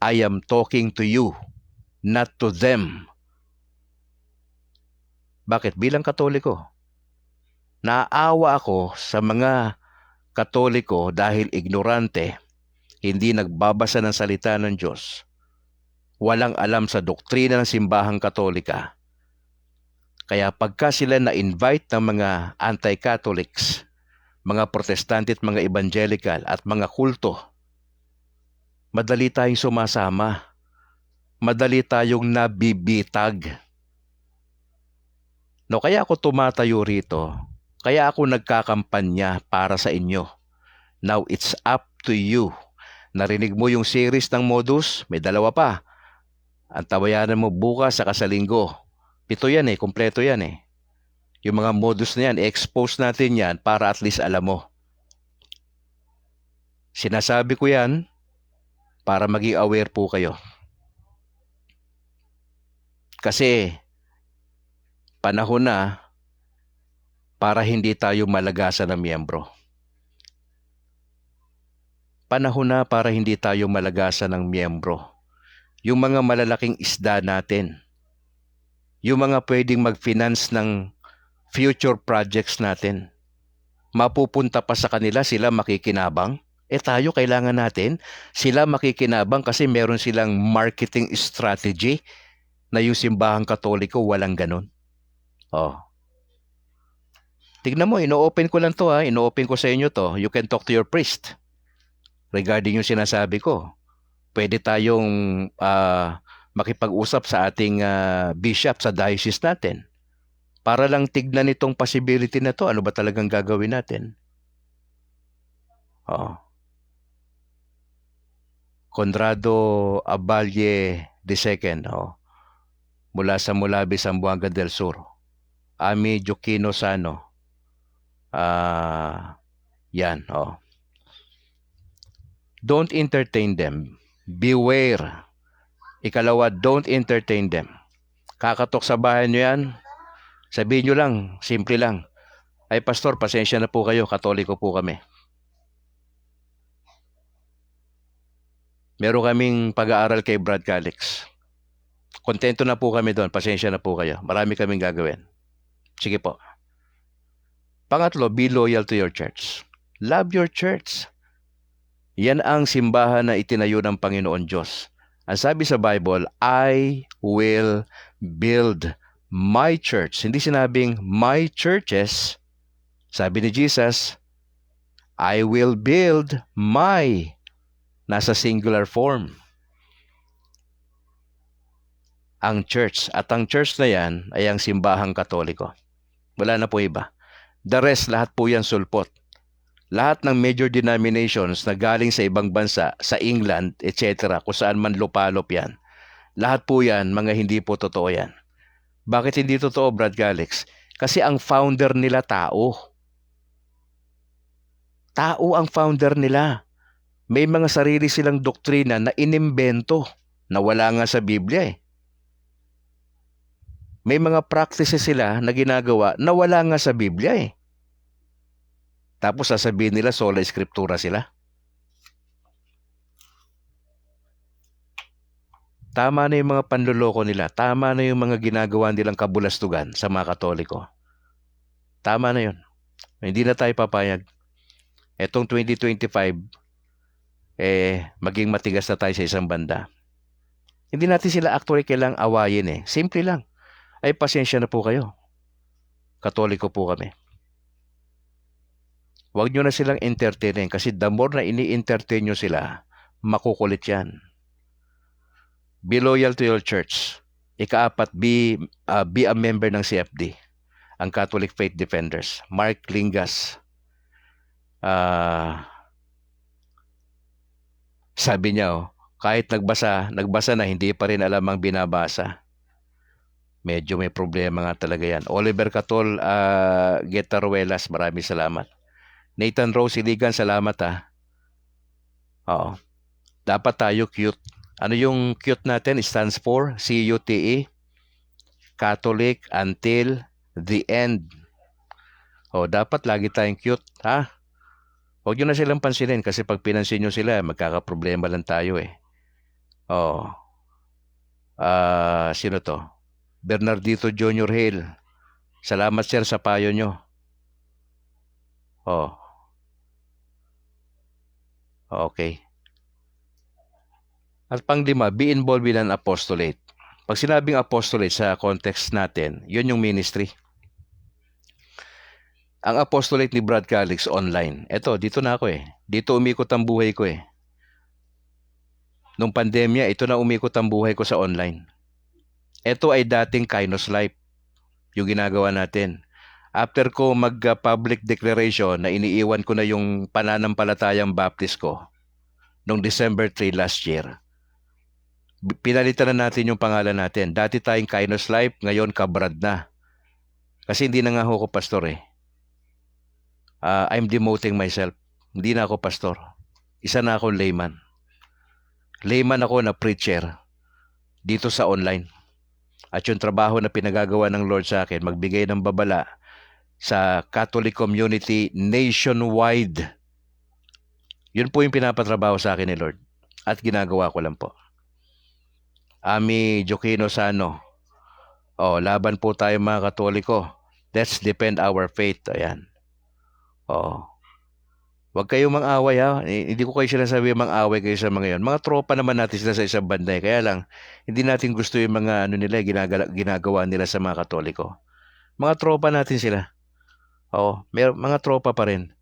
I am talking to you, not to them. Bakit? Bilang Katoliko, naawa ako sa mga Katoliko dahil ignorante, hindi nagbabasa ng salita ng Diyos, walang alam sa doktrina ng simbahang Katolika. Kaya pagka sila na-invite ng mga anti-Catholics, mga Protestante at mga Evangelical at mga kulto, madali tayong sumasama. Madali tayong nabibitag. No, kaya ako tumatayo rito. Kaya ako nagkakampanya para sa inyo. Now it's up to you. Narinig mo yung series ng modus? May dalawa pa. Ang tabayanan mo bukas sa kasalinggo. 7 yan kompleto yan Yung mga modus na yan, expose natin yan para at least alam mo. Sinasabi ko yan para maging aware po kayo. Kasi panahon na para hindi tayo malagasan ng miyembro. Panahon na para hindi tayo malagasan ng miyembro. Yung mga malalaking isda natin, yung mga pwedeng mag-finance ng future projects natin, mapupunta pa sa kanila, sila makikinabang. Tayo kailangan natin sila makikinabang kasi meron silang marketing strategy na yung simbahang Katoliko walang ganun. Oh. Tignan mo, ino-open ko lang to ha. Ino-open ko sa inyo to. You can talk to your priest regarding yung sinasabi ko. Pwede tayong makipag-usap sa ating bishop sa diocese natin para lang tignan itong possibility na to. Ano ba talagang gagawin natin? Oh. Conrado Aballe II, mula sa Mulabi, Zamboanga del Sur. Ami Joaquino Sano. Yan, Don't entertain them. Beware. Ikalawa, don't entertain them. Kakatok sa bahay nyo yan, sabihin nyo lang, simple lang. Ay, pastor, pasensya na po kayo, Katoliko po kami. Meron kaming pag-aaral kay Brad Calix. Kontento na po kami doon, pasensya na po kayo. Marami kaming gagawin. Sige po. Pangatlo, be loyal to your church. Love your church. Yan ang simbahan na itinayo ng Panginoon Diyos. Ang sabi sa Bible, I will build my church. Hindi sinabing my churches. Sabi ni Jesus, I will build my. Nasa singular form. Ang church. At ang church na yan ay ang simbahang Katoliko. Wala na po iba. The rest, lahat po yan sulpot. Lahat ng major denominations na galing sa ibang bansa, sa England, etc., kung saan man lupalop yan, lahat po yan, mga hindi po totoo yan. Bakit hindi totoo, Brad Calix? Kasi ang founder nila tao. Tao ang founder nila. May mga sarili silang doktrina na inimbento na wala nga sa Biblia eh. May mga practices sila na ginagawa na wala nga sa Biblia eh. Tapos sasabihin nila sola eskriptura sila. Tama na yung mga panluloko nila. Tama na yung mga ginagawa nilang kabulastugan sa mga Katoliko. Tama na yun. Hindi na tayo papayag. Etong 2025, maging matigas na tayo sa isang banda. Hindi natin sila actually kailangang awayin eh. Simple lang. Ay, pasensya na po kayo. Katoliko po kami. Huwag nyo na silang entertainin kasi the more na ini-entertain nyo sila, makukulit yan. Be loyal to your church. Ikaapat, be a member ng CFD, ang Catholic Faith Defenders. Mark Lingas. Sabi niya, kahit nagbasa na, hindi pa rin alam ang binabasa. Medyo may problema nga talaga yan. Oliver Catol Getaruelas, maraming salamat. Nathan Rose Iligan, salamat Oo. Dapat tayo cute. Ano yung cute natin? It stands for CUTE. Catholic until the end. Dapat lagi tayong cute, ha? Huwag nyo na silang pansinin kasi pag pinansin nyo sila, magkakaproblema lang tayo eh. Sino to? Bernardito Jr. Hill. Salamat sir sa payo nyo. Okay. At pang-lima, be involved in an apostolate. Pag sinabing apostolate sa context natin, yun yung ministry. Ang apostolate ni Brad Calix online. Dito na ako eh. Dito umikot ang buhay ko eh. Nung pandemya, ito na umikot ang buhay ko sa online. Ito ay dating Kainos Life, yung ginagawa natin. After ko mag-public declaration na iniiwan ko na yung pananampalatayang baptist ko noong December 3 last year, pinalitan na natin yung pangalan natin. Dati tayong Kainos Life, ngayon Kabrad na. Kasi hindi na nga ako pastor eh. I'm demoting myself. Hindi na ako pastor. Isa na ako layman. Layman ako na preacher dito sa online. At yung trabaho na pinagagawa ng Lord sa akin, magbigay ng babala sa Catholic community nationwide. Yun po yung pinapatrabaho sa akin ni Lord. At ginagawa ko lang po. Ami Joaquino Sano. Laban po tayo mga Katoliko. Let's defend our faith. Ayan. Huwag kayong mang-away ha. Hindi ko kayo sinasabi mang-away kayo sa mga yon. Mga tropa naman natin sila sa isang banda. Kaya lang, hindi natin gusto yung mga ano nila, ginagawa nila sa mga Katoliko. Mga tropa natin sila. Oo, mga tropa pa rin.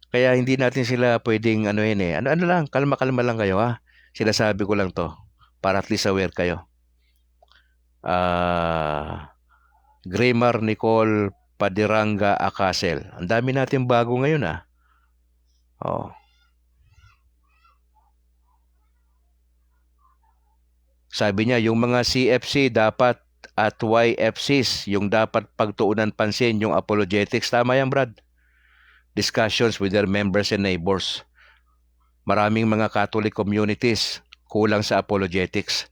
Kaya hindi natin sila pwedeng ano yun eh. Ano lang, kalma-kalma lang kayo ha. Sinasabi ko lang to. Para at least aware kayo. Graymar Nicole Padiranga Akasel. Ang dami natin bago ngayon ah. Oh. Sabi niya, yung mga CFC dapat at YFCs, yung dapat pagtuunan pansin yung apologetics. Tama yan, Brad. Discussions with their members and neighbors. Maraming mga Catholic communities kulang sa apologetics.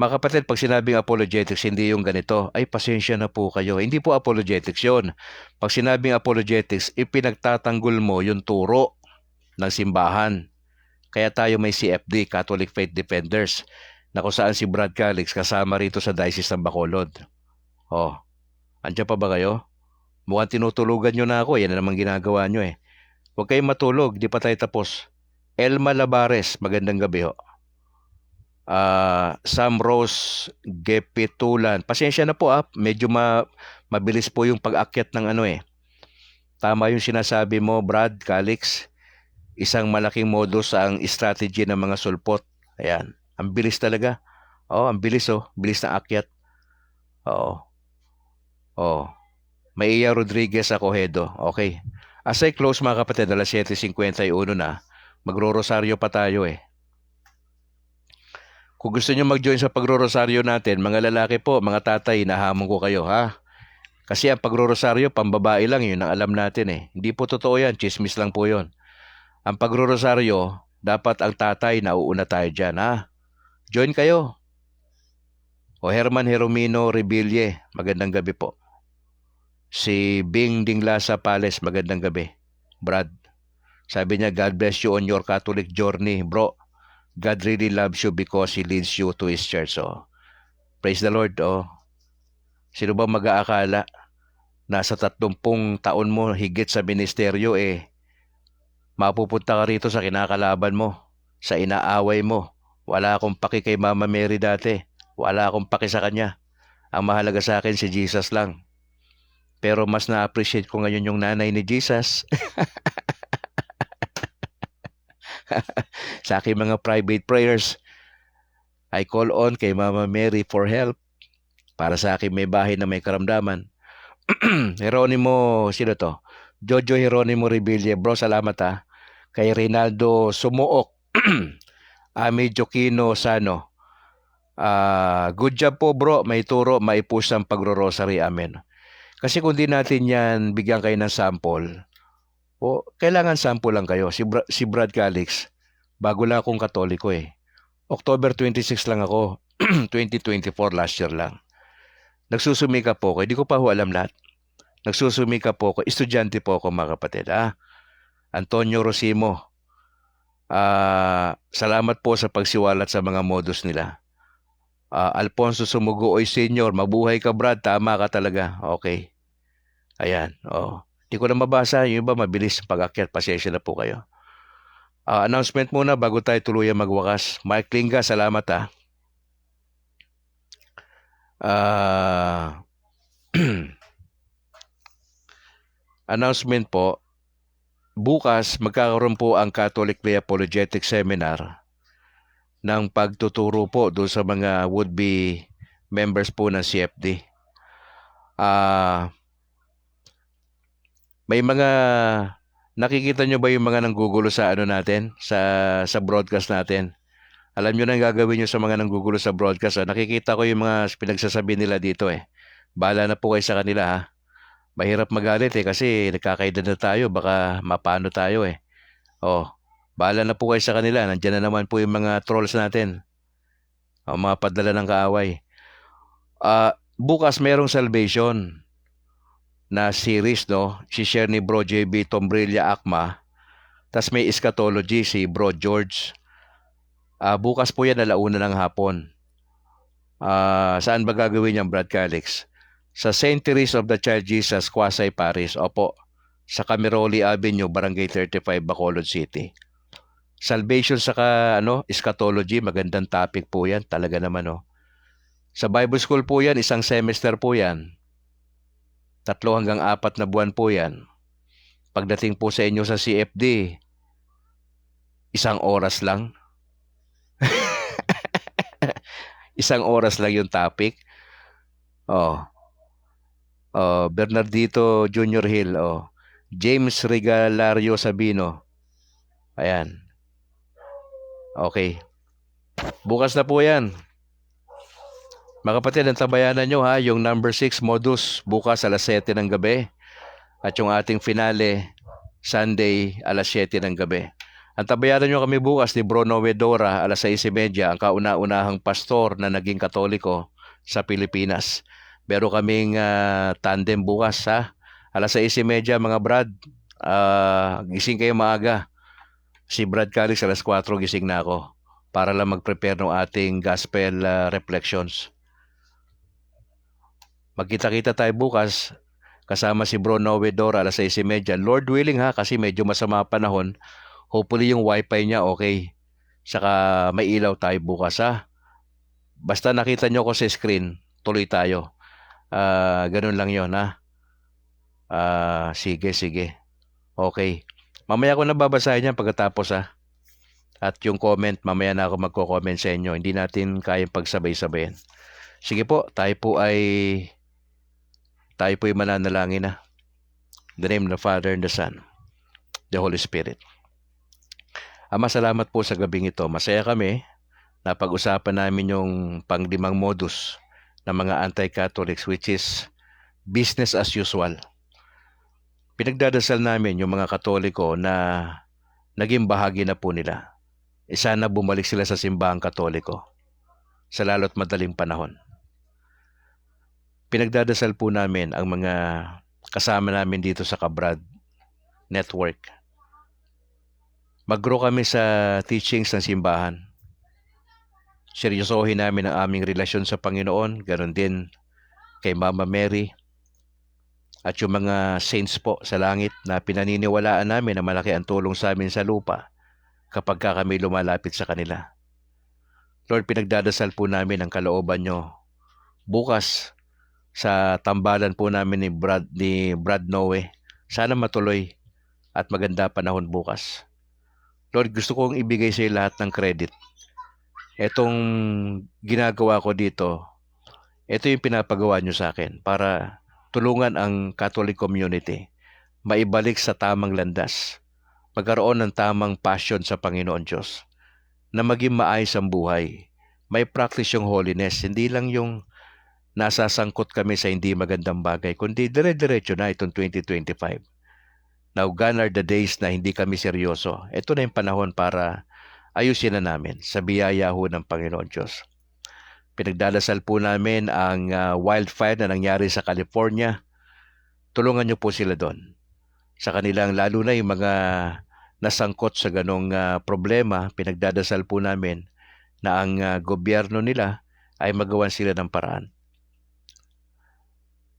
Mga kapatid, pag sinabing apologetics, hindi yung ganito. Ay, pasensya na po kayo. Hindi po apologetics yon. Pag sinabing apologetics, ipinagtatanggol mo yung turo ng simbahan. Kaya tayo may CFD, Catholic Faith Defenders, na kung saan si Brad Calix kasama rito sa Diocese ng Bacolod. Oh, andyan pa ba kayo? Mukhang tinutulugan nyo na ako. Yan na naman ginagawa nyo eh. Huwag kayong matulog, di pa tayo tapos. Elma Labares, magandang gabi ho. Sam Rose Gepitulan. Pasensya na po medyo mabilis po yung pag-akyat ng ano eh. Tama yung sinasabi mo, Brad Calix. Isang malaking modus ang strategy ng mga sulpot. Ayan. Ang bilis talaga. Ang bilis Bilis na akyat. Maiya Rodriguez Acohedo. Okay. As I close mga kapatid, alas 7:51 na. Magro-rosaryo pa tayo eh. Kung gusto nyo mag-join sa pagro-rosaryo natin, mga lalaki po, mga tatay, nahamon ko kayo ha. Kasi ang pagro-rosaryo, pambabae lang yun, ang alam natin eh. Hindi po totoo yan, chismis lang po yun. Ang pagro-rosaryo, dapat ang tatay, nauuna tayo dyan ha. Join kayo. O Herman Heromino Rebille, magandang gabi po. Si Bing Dinglasa Pales, magandang gabi. Brad, sabi niya, God bless you on your Catholic journey, bro. God really loves you because He leads you to His church. Praise the Lord. Sino ba mag-aakala? Nasa 30 taon mo higit sa ministeryo mapupunta ka rito sa kinakalaban mo, sa inaaway mo. Wala akong paki kay Mama Mary dati. Wala akong paki sa kanya. Ang mahalaga sa akin si Jesus lang. Pero mas na-appreciate ko ngayon yung nanay ni Jesus. Sa aking mga private prayers, I call on kay Mama Mary for help para sa aking may bahay na may karamdaman. Jeronimo, sino to? Jojo Jeronimo Rebille. Bro, salamat ha. Kay Rinaldo Sumuok. Ami Jokino Sano. Good job po bro. May turo, may push ang pagro-rosary. Amen. Kasi kung di natin yan bigyan kayo ng sample, kailangan sample lang kayo. Si Brad Calix, bago lang akong Katoliko eh. October 26 lang ako. 2024, last year lang. Nagsusumika po ako. Hindi ko pa alam lahat. Nagsusumika po ako. Estudyante po ako mga kapatid. Antonio Rosimo. Salamat po sa pagsiwalat sa mga modus nila. Alfonso Sumuguoy Senior. Mabuhay ka Brad. Tama ka talaga. Okay. Ayan. Hindi ko na mabasa. Yung iba mabilis pag-akyat. Pasensya na po kayo. Announcement muna bago tayo tuluyan magwakas. Mike Linga, salamat announcement po. Bukas magkakaroon po ang Catholic Lay Apologetic Seminar ng pagtuturo po doon sa mga would-be members po ng CFD. May mga nakikita nyo ba yung mga nanggugulo sa ano natin, sa broadcast natin? Alam nyo na ang gagawin nyo sa mga nanggugulo sa broadcast. Nakikita ko yung mga pinagsasabi nila dito eh. Bahala na po kayo sa kanila ha. Mahirap magalit kasi nagkakaedad na tayo. Baka mapano tayo eh. Bahala na po kayo sa kanila. Nandiyan na naman po yung mga trolls natin. Mga padala ng kaaway. Bukas merong salvation na series, no? Si share ni Bro JB Tombrilla Akma. Tas may eschatology si Bro George. Bukas po yan 1:00 ng hapon. Saan ba gagawin yan, Brad Calix? Sa St. Therese of the Child Jesus, Quasay Paris. Opo. sa Camiroli Avenue, Barangay 35, Bacolod City. Salvation saka eschatology, magandang topic po yan. Talaga naman Sa Bible School po yan, isang semester po yan. 3 hanggang 4 na buwan po yan. Pagdating po sa inyo sa CFD, 1 oras lang. 1 oras lang yung topic. Bernardito Junior Hill. James Regalario Sabino. Ayan. Okay. Bukas na po yan. Mga kapatid, ang tabayanan nyo yung number 6 modus bukas alas 7 ng gabi. At yung ating finale, Sunday, alas 7 ng gabi. Ang tabayanan nyo kami bukas ni Bro Noe Dora, alas 6:30, ang kauna-unahang pastor na naging Katoliko sa Pilipinas. Meron kaming tandem bukas alas 6:30 mga Brad. Gising kayo maaga. Si Brad Calix alas 4 gising na ako para lang mag-prepare ng ating gospel reflections. Magkita-kita tayo bukas kasama si Bro Noe Dora alas 6:30. Lord willing kasi medyo masama panahon. Hopefully yung wifi niya okay. Saka may ilaw tayo bukas Basta nakita nyo ko sa screen, tuloy tayo. Ganun lang yon sige. Okay. Mamaya ko na babasahin yan pagkatapos At yung comment, mamaya na ako magko-comment sa inyo. Hindi natin kayang pagsabay-sabayin. Sige po, tayo po ay mananalangin In the name of the Father and the Son, the Holy Spirit. Ama, salamat po sa gabing ito. Masaya kami na pag-usapan namin yung pang-5 modus ng mga anti-Catholics, which is business as usual. Pinagdadasal namin yung mga Katoliko na naging bahagi na po nila. Sana bumalik sila sa simbahang Katoliko sa lalo't madaling panahon. Pinagdadasal po namin ang mga kasama namin dito sa Kabrad Network. Mag-grow kami sa teachings ng simbahan. Seryosohin namin ang aming relasyon sa Panginoon, ganoon din kay Mama Mary at yung mga saints po sa langit na pinaniniwalaan namin na malaki ang tulong sa amin sa lupa kapag kami lumalapit sa kanila. Lord, pinagdadasal po namin ang kalooban nyo bukas sa tambalan po namin ni Brad Noe. Sana matuloy at maganda panahon bukas. Lord, gusto kong ibigay sa iyo lahat ng credit. Etong ginagawa ko dito, ito yung pinapagawa nyo sa akin para tulungan ang Catholic community maibalik sa tamang landas, magkaroon ng tamang passion sa Panginoon Diyos, na maging maayos ang buhay. May practice yung holiness, hindi lang yung nasasangkot kami sa hindi magandang bagay, kundi dire-diretso na itong 2025. Now, gone are the days na hindi kami seryoso. Ito na yung panahon para ayusin na namin sa biyaya ho ng Panginoon Diyos. Pinagdadasal po namin ang wildfire na nangyari sa California. Tulungan niyo po sila doon. Sa kanilang, lalo na yung mga nasangkot sa ganong problema, pinagdadasal po namin na ang gobyerno nila ay magawan sila ng paraan.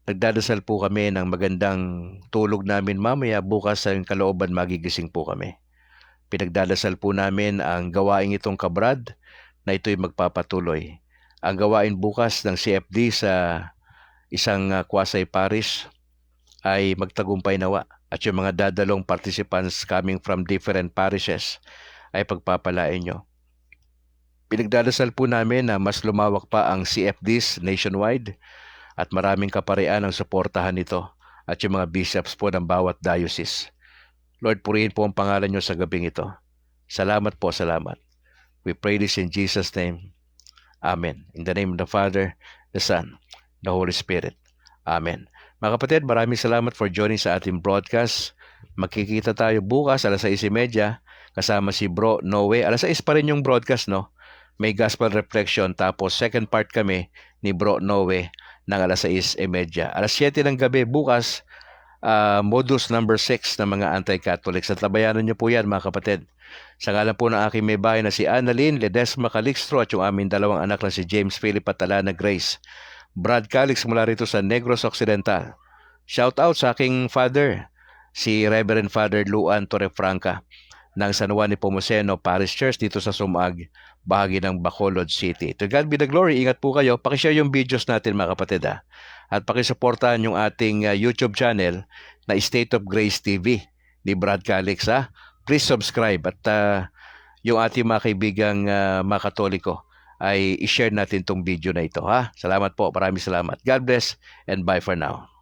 Nagdadasal po kami ng magandang tulog namin mamaya, bukas sa kalooban magigising po kami. Pinagdadasal po namin ang gawain itong Kabrad na ito'y magpapatuloy. Ang gawain bukas ng CFD sa isang Quasay Parish ay magtagumpay nawa at yung mga dadalong participants coming from different parishes ay pagpapalain nyo. Pinagdadasal po namin na mas lumawak pa ang CFDs nationwide at maraming kaparian ang suportahan nito at yung mga bishops po ng bawat diocese. Lord, purihin po ang pangalan nyo sa gabing ito. Salamat po, salamat. We pray this in Jesus' name. Amen. In the name of the Father, the Son, the Holy Spirit. Amen. Mga kapatid, maraming salamat for joining sa ating broadcast. Magkikita tayo bukas alas 6:30 kasama si Bro Noe. Alas 6 pa rin yung broadcast, no? May gospel reflection. Tapos second part kami ni Bro Noe ng alas 6:30. Alas 7 ng gabi bukas, modus number 6 ng mga anti-Catholics. At labayanan niyo po yan, mga kapatid. Sa ngalan po ng aking may bahay na si Annalyn Ledesma Calixtro at yung aming 2 anak na si James Philip at Alana Grace. Brad Calix mula rito sa Negros Occidental. Shout out sa aking father si Reverend Father Luan Torrefranca ng San Juan Nepomuceno Parish Church dito sa Sumag, bahagi ng Bacolod City. To God be the glory. Ingat po kayo. Pakishare yung videos natin mga kapatid ha. At pakisuportahan yung ating YouTube channel na State of Grace TV ni Brad Calix ha. Please subscribe at yung ating mga kaibigang mga Katoliko ay i-share natin tong video na ito ha. Salamat po. Maraming salamat. God bless and bye for now.